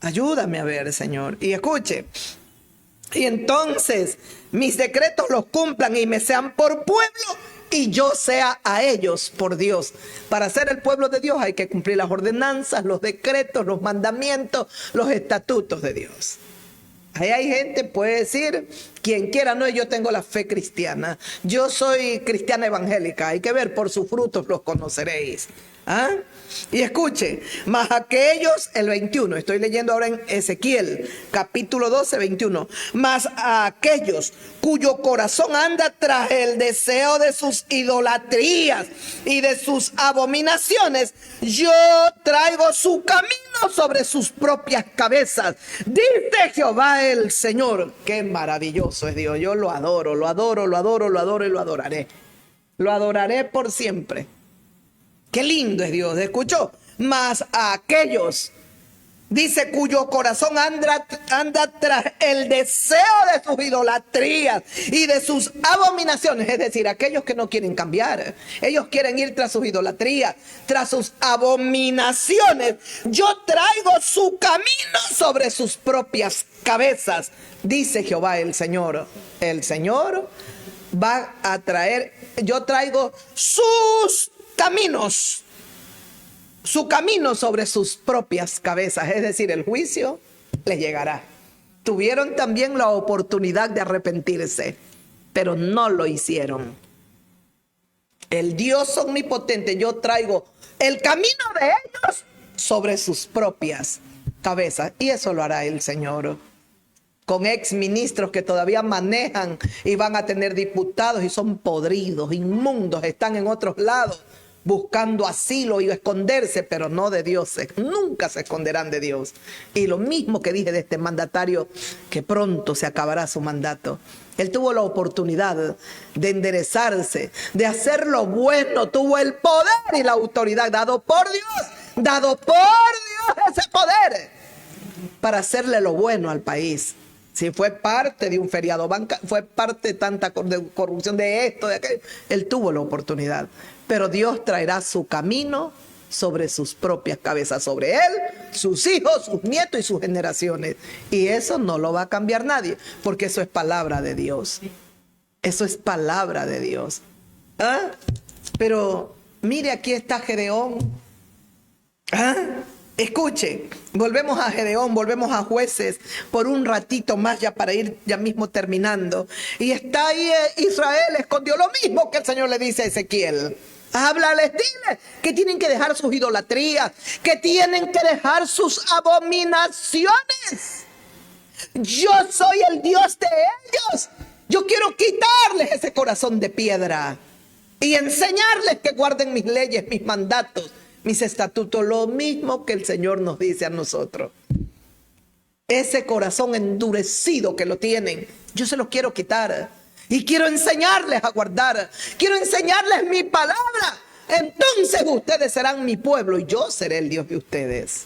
Ayúdame a ver, Señor. Y escuche, y entonces mis decretos los cumplan y me sean por pueblo y yo sea a ellos por Dios. Para ser el pueblo de Dios hay que cumplir las ordenanzas, los decretos, los mandamientos, los estatutos de Dios. Ahí hay gente, puede decir, quien quiera, no, yo tengo la fe cristiana. Yo soy cristiana evangélica. Hay que ver, por sus frutos los conoceréis. Y escuche, mas aquellos, el 21, estoy leyendo ahora en Ezequiel, capítulo 12, 21. Mas a aquellos cuyo corazón anda tras el deseo de sus idolatrías y de sus abominaciones, yo traigo su camino sobre sus propias cabezas, dice Jehová el Señor. Qué maravilloso es Dios. Yo lo adoro, lo adoro, lo adoro, lo adoro y lo adoraré. Lo adoraré por siempre. Qué lindo es Dios. ¿Escuchó? Mas a aquellos, dice, cuyo corazón anda tras el deseo de sus idolatrías y de sus abominaciones. Es decir, aquellos que no quieren cambiar. Ellos quieren ir tras sus idolatrías, tras sus abominaciones. Yo traigo su camino sobre sus propias cabezas, dice Jehová el Señor. El Señor va a traer, yo traigo sus caminos, su camino sobre sus propias cabezas, es decir, el juicio les llegará. Tuvieron también la oportunidad de arrepentirse, pero no lo hicieron. El Dios omnipotente, yo traigo el camino de ellos sobre sus propias cabezas, y eso lo hará el Señor. Con ex ministros que todavía manejan y van a tener diputados y son podridos, inmundos, están en otros lados buscando asilo y esconderse, pero no de Dios. Nunca se esconderán de Dios. Y lo mismo que dije de este mandatario, que pronto se acabará su mandato. Él tuvo la oportunidad de enderezarse, de hacer lo bueno, tuvo el poder y la autoridad dado por Dios ese poder para hacerle lo bueno al país. Si fue parte de un feriado, fue parte de tanta corrupción, de esto, de aquello, él tuvo la oportunidad. Pero Dios traerá su camino sobre sus propias cabezas, sobre él, sus hijos, sus nietos y sus generaciones. Y eso no lo va a cambiar nadie, porque eso es palabra de Dios. Eso es palabra de Dios. Pero mire, aquí está Gedeón. Escuche, volvemos a Gedeón, volvemos a Jueces por un ratito más ya para ir ya mismo terminando. Y está ahí Israel, escondió lo mismo que el Señor le dice a Ezequiel. Háblales, diles que tienen que dejar sus idolatrías, que tienen que dejar sus abominaciones. Yo soy el Dios de ellos. Yo quiero quitarles ese corazón de piedra y enseñarles que guarden mis leyes, mis mandatos, mis estatutos, lo mismo que el Señor nos dice a nosotros. Ese corazón endurecido que lo tienen, yo se los quiero quitar y quiero enseñarles a guardar, quiero enseñarles mi palabra. Entonces ustedes serán mi pueblo y yo seré el Dios de ustedes.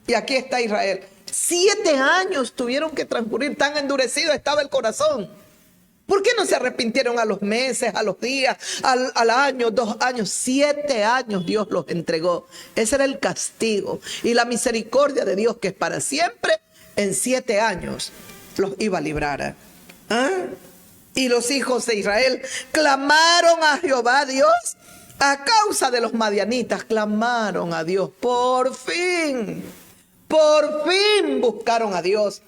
Y aquí está Israel. 7 años tuvieron que transcurrir, tan endurecido estaba el corazón. ¿Por qué no se arrepintieron a los meses, a los días, al año, 2 años? 7 años Dios los entregó. Ese era el castigo. Y la misericordia de Dios, que es para siempre, en 7 años los iba a librar. Y los hijos de Israel clamaron a Jehová Dios a causa de los madianitas. Clamaron a Dios. Por fin buscaron a Dios.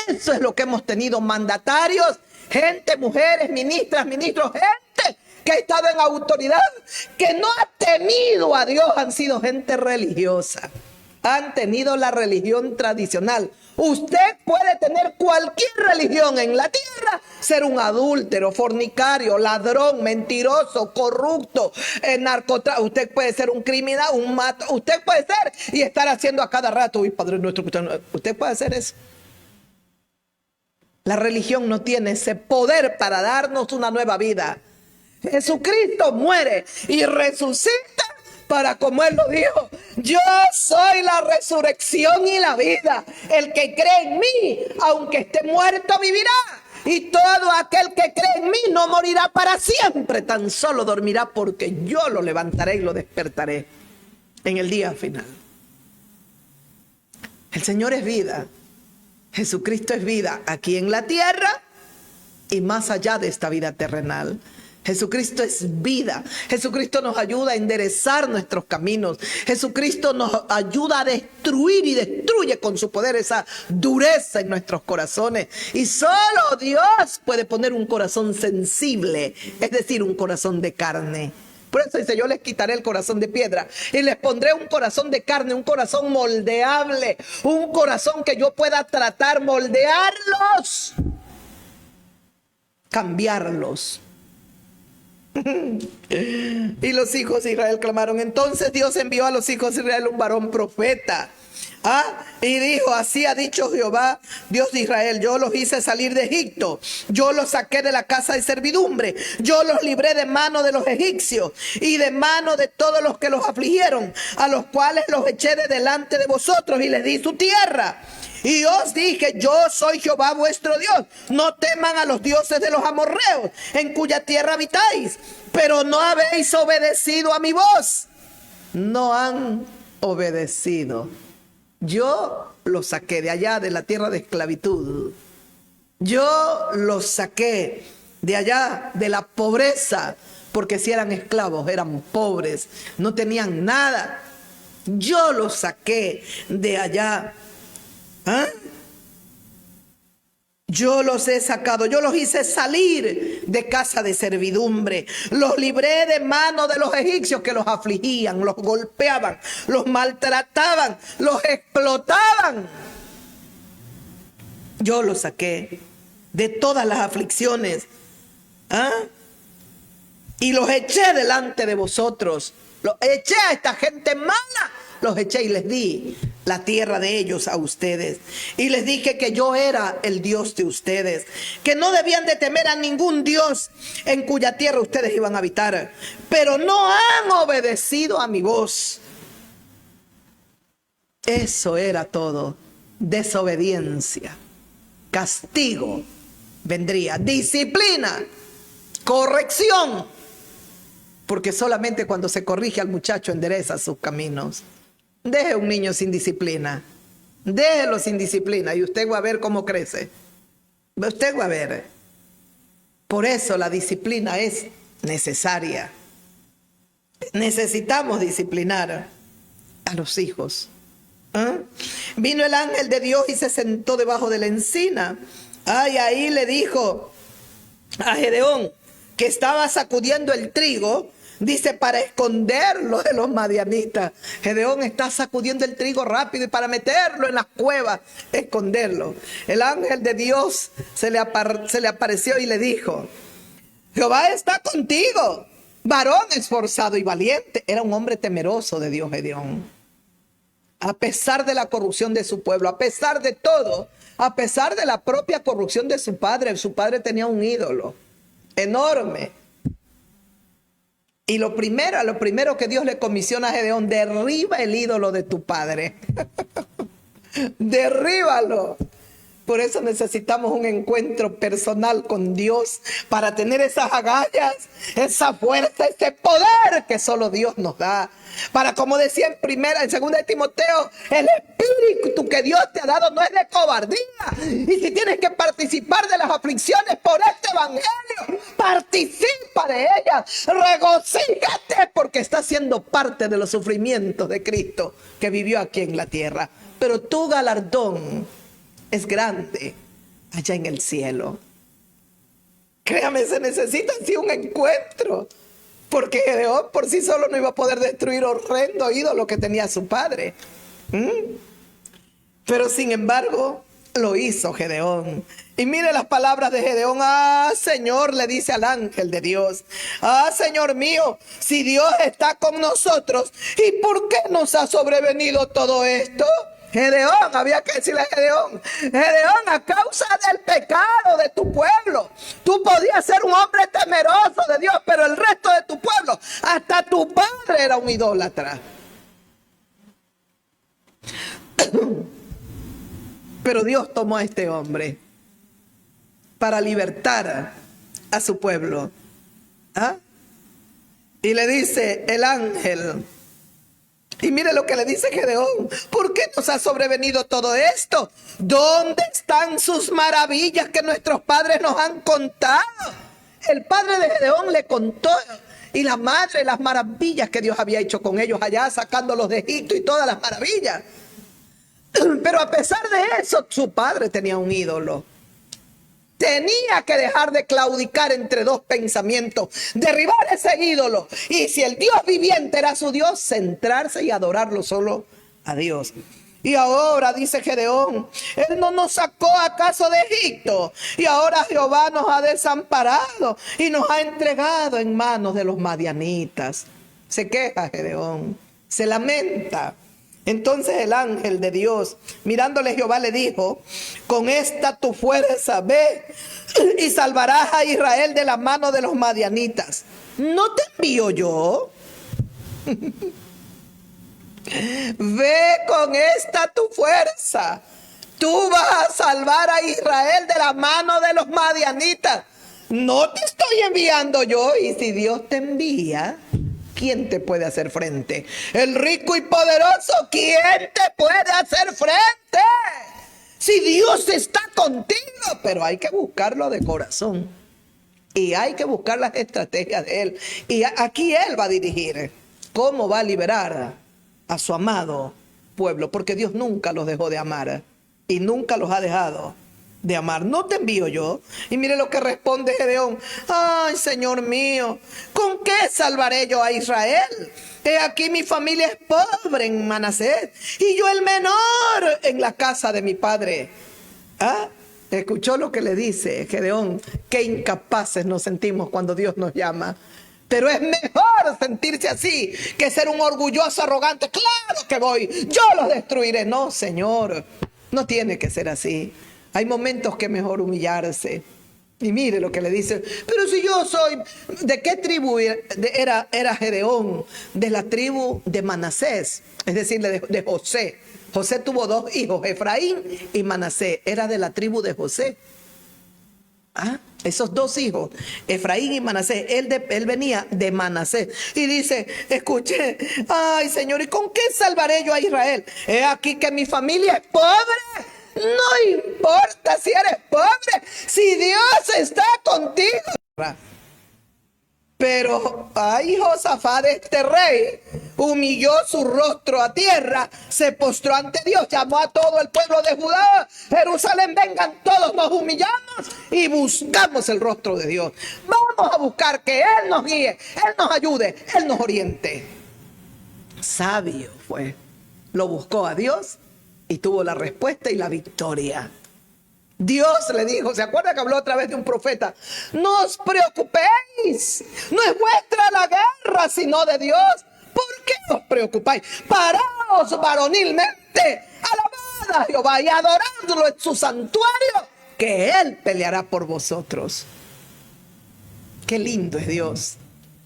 Eso es lo que hemos tenido: mandatarios, gente, mujeres, ministras, ministros, gente que ha estado en autoridad, que no ha temido a Dios. Han sido gente religiosa, han tenido la religión tradicional. Usted puede tener cualquier religión en la tierra, ser un adúltero, fornicario, ladrón, mentiroso, corrupto, narcotraficante. Usted puede ser un criminal, un mato. Usted puede ser y estar haciendo a cada rato: uy, Padre nuestro. Usted puede hacer eso. La religión no tiene ese poder para darnos una nueva vida. Jesucristo muere y resucita para, como Él lo dijo, yo soy la resurrección y la vida. El que cree en mí, aunque esté muerto, vivirá. Y todo aquel que cree en mí no morirá para siempre, tan solo dormirá, porque yo lo levantaré y lo despertaré en el día final. El Señor es vida. Jesucristo es vida aquí en la tierra y más allá de esta vida terrenal. Jesucristo es vida. Jesucristo nos ayuda a enderezar nuestros caminos. Jesucristo nos ayuda a destruir y destruye con su poder esa dureza en nuestros corazones. Y solo Dios puede poner un corazón sensible, es decir, un corazón de carne. Por eso dice: yo les quitaré el corazón de piedra y les pondré un corazón de carne, un corazón moldeable, un corazón que yo pueda tratar, moldearlos, cambiarlos. Y los hijos de Israel clamaron. Entonces Dios envió a los hijos de Israel un varón profeta. Y dijo: así ha dicho Jehová, Dios de Israel: yo los hice salir de Egipto, yo los saqué de la casa de servidumbre, yo los libré de mano de los egipcios y de mano de todos los que los afligieron, a los cuales los eché de delante de vosotros y les di su tierra. Y os dije: yo soy Jehová vuestro Dios. No teman a los dioses de los amorreos, en cuya tierra habitáis. Pero no habéis obedecido a mi voz. No han obedecido. Yo los saqué de allá, de la tierra de esclavitud. Yo los saqué de allá, de la pobreza. Porque si eran esclavos, eran pobres, no tenían nada. Yo los saqué de allá. Yo los he sacado, yo los hice salir de casa de servidumbre, los libré de mano de los egipcios que los afligían, los golpeaban, los maltrataban, los explotaban. Yo los saqué de todas las aflicciones, y los eché delante de vosotros. Los eché a esta gente mala, los eché y les di la tierra de ellos a ustedes. Y les dije que yo era el Dios de ustedes, que no debían de temer a ningún Dios en cuya tierra ustedes iban a habitar. Pero no han obedecido a mi voz. Eso era todo. Desobediencia. Castigo vendría. Disciplina. Corrección. Porque solamente cuando se corrige al muchacho endereza sus caminos. Deje a un niño sin disciplina. Déjelo sin disciplina y usted va a ver cómo crece. Usted va a ver. Por eso la disciplina es necesaria. Necesitamos disciplinar a los hijos. Vino el ángel de Dios y se sentó debajo de la encina. Y ahí le dijo a Gedeón, que estaba sacudiendo el trigo, Dice, para esconderlo de los madianitas. Gedeón está sacudiendo el trigo rápido y para meterlo en las cuevas, esconderlo. El ángel de Dios se le apareció y le dijo: Jehová está contigo, varón esforzado y valiente. Era un hombre temeroso de Dios, Gedeón. A pesar de la corrupción de su pueblo, a pesar de todo, a pesar de la propia corrupción de su padre tenía un ídolo enorme. Y lo primero que Dios le comisiona a Gedeón: derriba el ídolo de tu padre. Derríbalo. Por eso necesitamos un encuentro personal con Dios para tener esas agallas, esa fuerza, ese poder que solo Dios nos da. Para, como decía en segunda de Timoteo, el espíritu que Dios te ha dado no es de cobardía. Y si tienes que participar de las aflicciones por este evangelio, participa de ellas. Regocíjate porque estás siendo parte de los sufrimientos de Cristo que vivió aquí en la tierra. Pero tu galardón es grande allá en el cielo. Créame, se necesita así un encuentro, porque Gedeón por sí solo no iba a poder destruir horrendo ídolo que tenía su padre. Pero sin embargo lo hizo Gedeón. Y mire las palabras de Gedeón. Señor, le dice al ángel de Dios: Señor mío, si Dios está con nosotros, ¿y por qué nos ha sobrevenido todo esto? Gedeón, había que decirle a Gedeón: Gedeón, a causa del pecado de tu pueblo, tú podías ser un hombre temeroso de Dios, pero el resto de tu pueblo, hasta tu padre era un idólatra. Pero Dios tomó a este hombre para libertar a su pueblo. Y le dice el ángel, y mire lo que le dice Gedeón: ¿por qué nos ha sobrevenido todo esto? ¿Dónde están sus maravillas que nuestros padres nos han contado? El padre de Gedeón le contó, y la madre, las maravillas que Dios había hecho con ellos allá, sacándolos de Egipto y todas las maravillas. Pero a pesar de eso, su padre tenía un ídolo. Tenía que dejar de claudicar entre dos pensamientos, derribar ese ídolo, y si el Dios viviente era su Dios, centrarse y adorarlo solo a Dios. Y ahora, dice Gedeón, Él no nos sacó acaso de Egipto, y ahora Jehová nos ha desamparado y nos ha entregado en manos de los madianitas. Se queja Gedeón, se lamenta. Entonces el ángel de Dios, mirándole Jehová, le dijo: con esta tu fuerza, ve y salvarás a Israel de la mano de los madianitas. ¿No te envío yo? Ve con esta tu fuerza. Tú vas a salvar a Israel de la mano de los madianitas. ¿No te estoy enviando yo? Y si Dios te envía, ¿quién te puede hacer frente? El rico y poderoso, ¿quién te puede hacer frente? Si Dios está contigo, pero hay que buscarlo de corazón. Y hay que buscar las estrategias de Él. Y aquí Él va a dirigir cómo va a liberar a su amado pueblo. Porque Dios nunca los dejó de amar. Y nunca los ha dejado de amar. ¿No te envío yo? Y mire lo que responde Gedeón: ay, Señor mío, ¿con qué salvaré yo a Israel? He aquí mi familia es pobre en Manasés, y yo el menor en la casa de mi padre. ¿Escuchó lo que le dice Gedeón? Qué incapaces nos sentimos cuando Dios nos llama. Pero es mejor sentirse así que ser un orgulloso arrogante. Claro que voy, yo los destruiré. No, Señor, no tiene que ser así. Hay momentos que es mejor humillarse. Y mire lo que le dice: pero si yo soy, ¿de qué tribu era Gedeón? De la tribu de Manasés, es decir, de José. José tuvo dos hijos, Efraín y Manasés. Era de la tribu de José. Esos dos hijos, Efraín y Manasés, él venía de Manasés. Y dice, escuche: ay, Señor, ¿y con qué salvaré yo a Israel? He aquí que mi familia es pobre. No importa si eres pobre, si Dios está contigo. Pero Josafat, este rey, humilló su rostro a tierra, se postró ante Dios, llamó a todo el pueblo de Judá: Jerusalén, vengan todos, nos humillamos y buscamos el rostro de Dios. Vamos vamos a buscar que Él nos guíe, Él nos ayude, Él nos oriente. Sabio fue. Lo buscó a Dios y tuvo la respuesta y la victoria. Dios le dijo, ¿se acuerda que habló otra vez de un profeta? No os preocupéis, no es vuestra la guerra, sino de Dios. ¿Por qué os preocupáis? Paraos varonilmente, alabad a Jehová y adoradlo en su santuario, que Él peleará por vosotros. Qué lindo es Dios.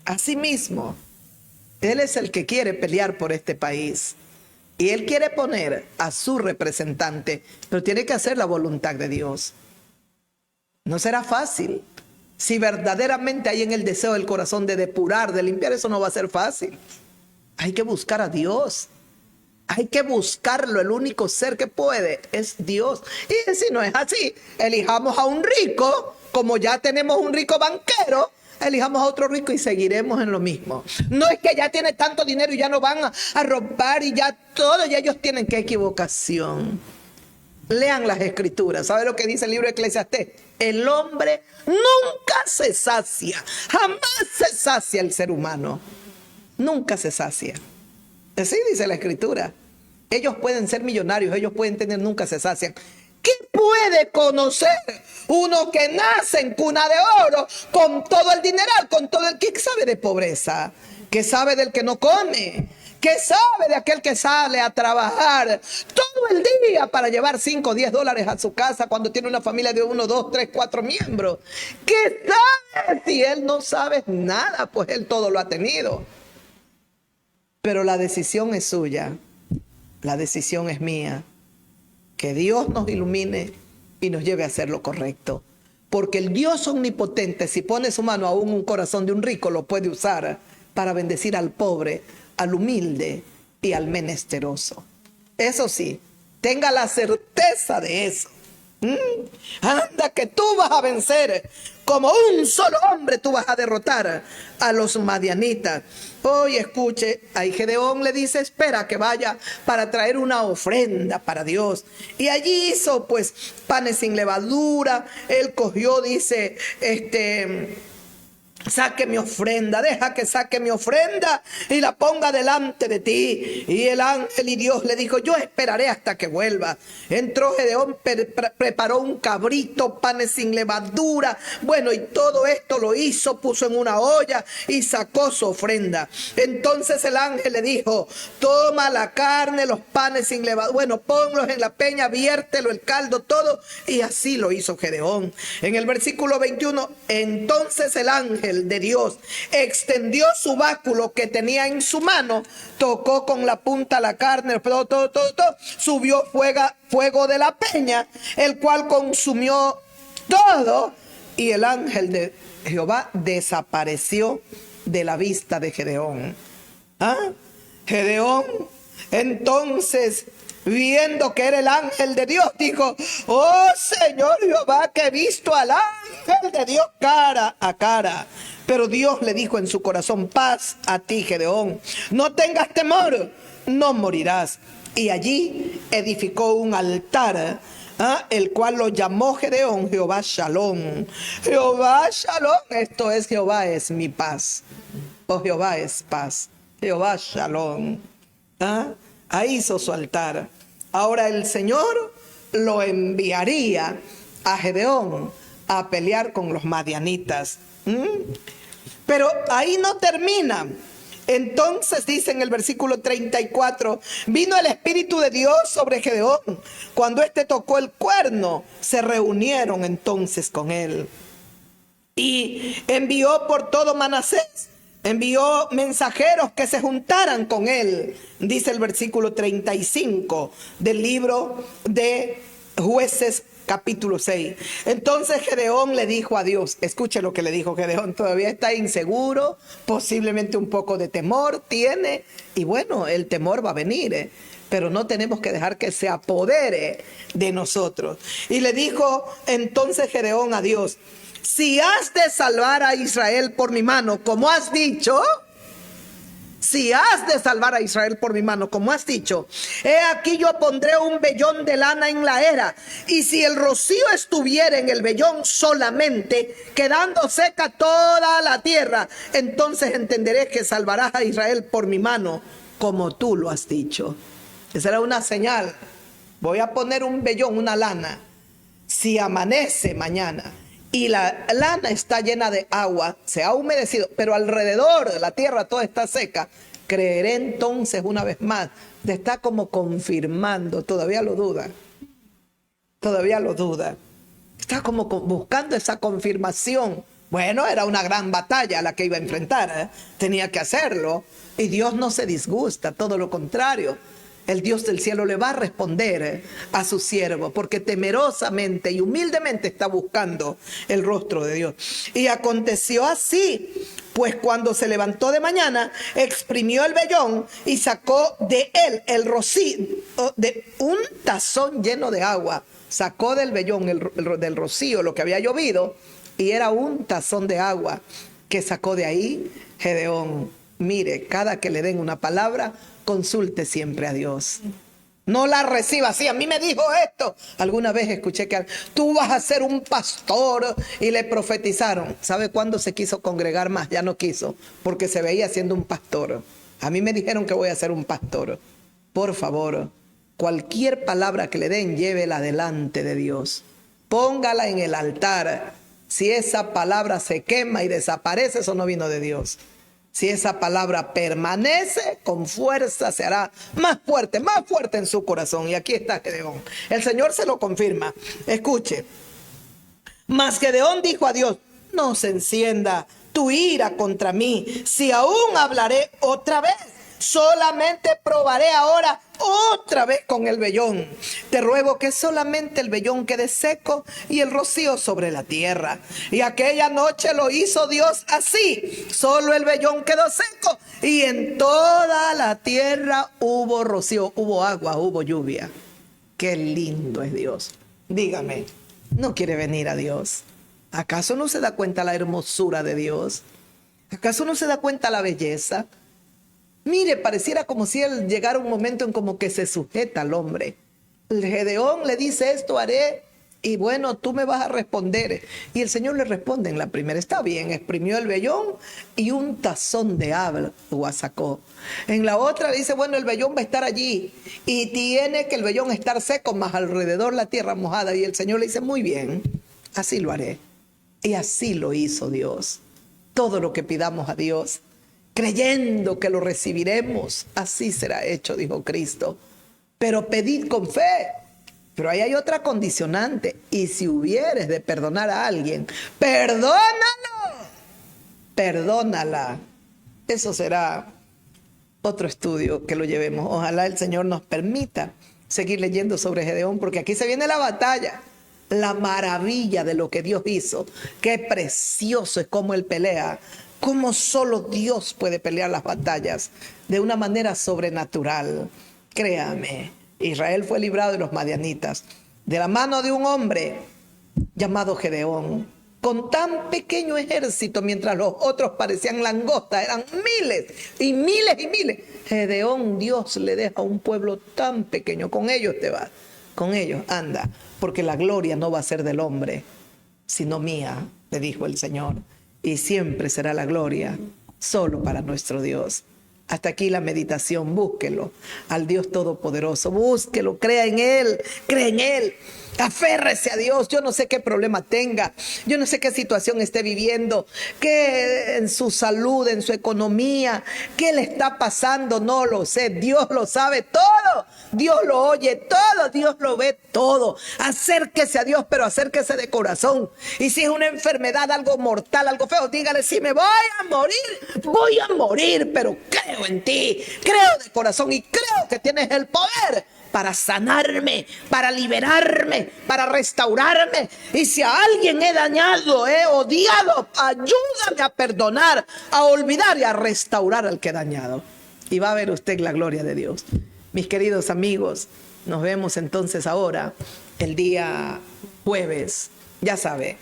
Asimismo, Él es el que quiere pelear por este país. Y Él quiere poner a su representante, pero tiene que hacer la voluntad de Dios. No será fácil. Si verdaderamente hay en el deseo del corazón de depurar, de limpiar, eso no va a ser fácil. Hay que buscar a Dios. Hay que buscarlo. El único ser que puede es Dios. Y si no es así, elijamos a un rico, como ya tenemos un rico banquero, elijamos a otro rico y seguiremos en lo mismo. No es que ya tiene tanto dinero y ya no van a robar y ya todo, y ellos tienen. ¡Qué equivocación! Lean las escrituras. ¿Sabe lo que dice el libro de Eclesiastés? El hombre nunca se sacia. Jamás se sacia el ser humano. Nunca se sacia. Así dice la escritura. Ellos pueden ser millonarios, ellos pueden tener, nunca se sacian. ¿Qué puede conocer uno que nace en cuna de oro con todo el dineral, con todo el que sabe de pobreza? ¿Qué sabe del que no come? ¿Qué sabe de aquel que sale a trabajar todo el día para llevar 5 o 10 dólares a su casa cuando tiene una familia de 1, 2, 3, 4 miembros? ¿Qué sabe si él no sabe nada? Pues él todo lo ha tenido. Pero la decisión es suya, la decisión es mía. Que Dios nos ilumine y nos lleve a hacer lo correcto. Porque el Dios omnipotente, si pone su mano aún en un corazón de un rico, lo puede usar para bendecir al pobre, al humilde y al menesteroso. Eso sí, tenga la certeza de eso. Anda que tú vas a vencer. Como un solo hombre tú vas a derrotar a los madianitas. Hoy escuche, ahí Gedeón le dice, espera que vaya para traer una ofrenda para Dios. Y allí hizo pues panes sin levadura. Él cogió, dice, saque mi ofrenda, deja que saque mi ofrenda y la ponga delante de ti. Y el ángel y Dios le dijo, yo esperaré hasta que vuelva. Entró Gedeón, preparó un cabrito, panes sin levadura. Bueno, y todo esto lo hizo, puso en una olla y sacó su ofrenda. Entonces el ángel le dijo, toma la carne, los panes sin levadura, bueno, ponlos en la peña, viértelo, el caldo, todo. Y así lo hizo Gedeón. En el versículo 21, entonces el ángel de Dios extendió su báculo que tenía en su mano, tocó con la punta la carne, subió fuego de la peña, el cual consumió todo, y el ángel de Jehová desapareció de la vista de Gedeón. Gedeón entonces, viendo que era el ángel de Dios, dijo, oh Señor Jehová, que he visto al ángel de Dios cara a cara. Pero Dios le dijo en su corazón, paz a ti, Gedeón, no tengas temor, no morirás. Y allí edificó un altar, el cual lo llamó Gedeón Jehová Shalom. Jehová Shalom, esto es Jehová es mi paz. Oh, Jehová es paz. Jehová Shalom. Ahí hizo su altar. Ahora el Señor lo enviaría a Gedeón a pelear con los madianitas. Pero ahí no termina. Entonces dice en el versículo 34, vino el Espíritu de Dios sobre Gedeón. Cuando éste tocó el cuerno, se reunieron entonces con él. Y envió por todo Manasés, envió mensajeros que se juntaran con él. Dice el versículo 35 del libro de Jueces capítulo 6. Entonces Gedeón le dijo a Dios, escuche lo que le dijo Gedeón, todavía está inseguro, posiblemente un poco de temor tiene, y bueno, el temor va a venir, pero no tenemos que dejar que se apodere de nosotros. Y le dijo entonces Gedeón a Dios, si has de salvar a Israel por mi mano, como has dicho, si has de salvar a Israel por mi mano, como has dicho, he aquí yo pondré un vellón de lana en la era, y si el rocío estuviera en el vellón solamente, quedando seca toda la tierra, entonces entenderé que salvarás a Israel por mi mano, como tú lo has dicho. Esa era una señal. Voy a poner un vellón, una lana. Si amanece mañana y la lana está llena de agua, se ha humedecido, pero alrededor de la tierra toda está seca, creeré entonces una vez más. Te está como confirmando, todavía lo duda. Todavía lo duda. Está como buscando esa confirmación. Bueno, era una gran batalla la que iba a enfrentar, ¿eh? Tenía que hacerlo. Y Dios no se disgusta, todo lo contrario. El Dios del cielo le va a responder a su siervo, porque temerosamente y humildemente está buscando el rostro de Dios. Y aconteció así, pues cuando se levantó de mañana, exprimió el vellón y sacó de él el rocío, de un tazón lleno de agua. Sacó del vellón, del rocío, lo que había llovido, y era un tazón de agua que sacó de ahí Gedeón. Mire, cada que le den una palabra, consulte siempre a Dios. No la reciba así. A mí me dijo esto. Alguna vez escuché que tú vas a ser un pastor y le profetizaron. ¿Sabe cuándo se quiso congregar más? Ya no quiso, porque se veía siendo un pastor. A mí me dijeron que voy a ser un pastor. Por favor, cualquier palabra que le den, llévela delante de Dios. Póngala en el altar. Si esa palabra se quema y desaparece, eso no vino de Dios. Si esa palabra permanece, con fuerza se hará más fuerte en su corazón. Y aquí está Gedeón. El Señor se lo confirma. Escuche. Mas Gedeón dijo a Dios: no se encienda tu ira contra mí, si aún hablaré otra vez. Solamente probaré ahora otra vez con el vellón. Te ruego que solamente el vellón quede seco y el rocío sobre la tierra. Y aquella noche lo hizo Dios así. Solo el vellón quedó seco y en toda la tierra hubo rocío, hubo agua, hubo lluvia. Qué lindo es Dios. Dígame, ¿no quiere venir a Dios? ¿Acaso no se da cuenta la hermosura de Dios? ¿Acaso no se da cuenta la belleza? Mire, pareciera como si él llegara un momento en como que se sujeta al hombre. El Gedeón le dice: esto haré, y bueno, tú me vas a responder. Y el Señor le responde en la primera: está bien. Exprimió el vellón y un tazón de agua sacó. En la otra le dice: bueno, el vellón va a estar allí y tiene que el vellón estar seco, más alrededor la tierra mojada. Y el Señor le dice: muy bien, así lo haré. Y así lo hizo Dios. Todo lo que pidamos a Dios, creyendo que lo recibiremos, así será hecho, dijo Cristo. Pero pedid con fe. Pero ahí hay otra condicionante: y si hubieres de perdonar a alguien, perdónalo, perdónala. Eso será otro estudio que lo llevemos. Ojalá el Señor nos permita seguir leyendo sobre Gedeón, porque aquí se viene la batalla, la maravilla de lo que Dios hizo. Qué precioso es cómo Él pelea. Cómo solo Dios puede pelear las batallas de una manera sobrenatural. Créame, Israel fue librado de los madianitas de la mano de un hombre llamado Gedeón, con tan pequeño ejército, mientras los otros parecían langostas, eran miles y miles y miles. Gedeón, Dios le deja un pueblo tan pequeño. Con ellos te vas, con ellos anda, porque la gloria no va a ser del hombre, sino mía, le dijo el Señor. Y siempre será la gloria solo para nuestro Dios. Hasta aquí la meditación. Búsquelo al Dios Todopoderoso. Búsquelo, crea en Él, cree en Él. Aférrese a Dios. Yo no sé qué problema tenga, yo no sé qué situación esté viviendo, qué en su salud, en su economía, qué le está pasando, no lo sé. Dios lo sabe todo, Dios lo oye todo, Dios lo ve todo. Acérquese a Dios, pero acérquese de corazón. Y si es una enfermedad, algo mortal, algo feo, dígale: si me voy a morir, pero creo en ti, creo de corazón y creo que tienes el poder para sanarme, para liberarme, para restaurarme. Y si a alguien he dañado, he odiado, ayúdame a perdonar, a olvidar y a restaurar al que he dañado. Y va a ver usted la gloria de Dios. Mis queridos amigos, nos vemos entonces ahora, el día jueves. Ya sabe,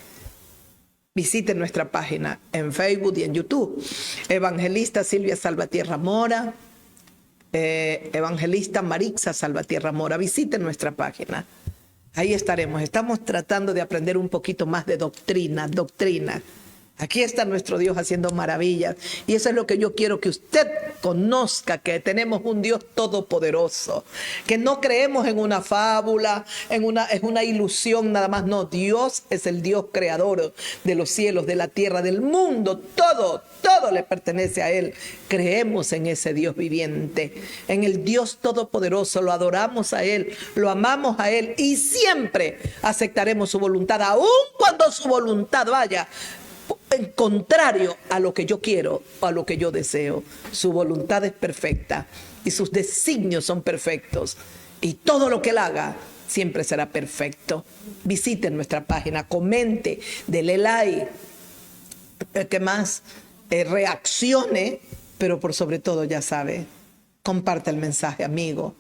Visite nuestra página en Facebook y en YouTube. Evangelista Silvia Salvatierra Mora, Evangelista Marixa Salvatierra Mora. Visite nuestra página. Ahí estaremos. Estamos tratando de aprender un poquito más de doctrina. Aquí está nuestro Dios haciendo maravillas. Y eso es lo que yo quiero que usted conozca, que tenemos un Dios todopoderoso, que no creemos en una fábula, es una ilusión nada más. No, Dios es el Dios creador de los cielos, de la tierra, del mundo. Todo le pertenece a Él. Creemos en ese Dios viviente, en el Dios todopoderoso. Lo adoramos a Él, lo amamos a Él y siempre aceptaremos su voluntad, aun cuando su voluntad vaya en contrario a lo que yo quiero o a lo que yo deseo. Su voluntad es perfecta y sus designios son perfectos, y todo lo que Él haga siempre será perfecto. Visiten nuestra página, comente, dele like, ¿qué más? Reaccione, pero por sobre todo, ya sabe, comparte el mensaje, amigo,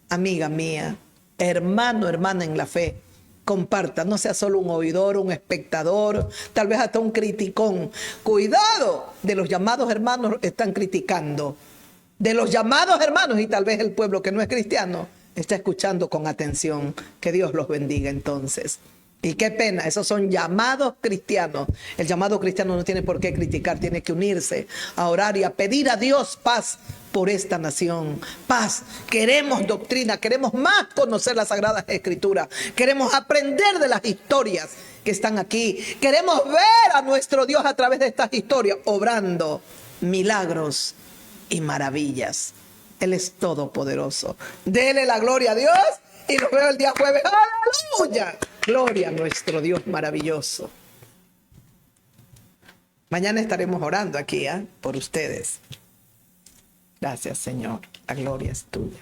amiga mía, hermano, hermana en la fe. Comparta, no sea solo un oidor, un espectador, tal vez hasta un criticón. Cuidado, de los llamados hermanos están criticando. De los llamados hermanos, y tal vez el pueblo que no es cristiano está escuchando con atención. Que Dios los bendiga entonces. Y qué pena, esos son llamados cristianos. El llamado cristiano no tiene por qué criticar, tiene que unirse a orar y a pedir a Dios paz por esta nación. Paz. Queremos doctrina, queremos más conocer las Sagradas Escrituras, queremos aprender de las historias que están aquí, queremos ver a nuestro Dios a través de estas historias, obrando milagros y maravillas. Él es todopoderoso. Dele la gloria a Dios y nos vemos el día jueves. ¡Aleluya! Gloria a nuestro Dios maravilloso. Mañana estaremos orando aquí por ustedes. Gracias, Señor. La gloria es tuya.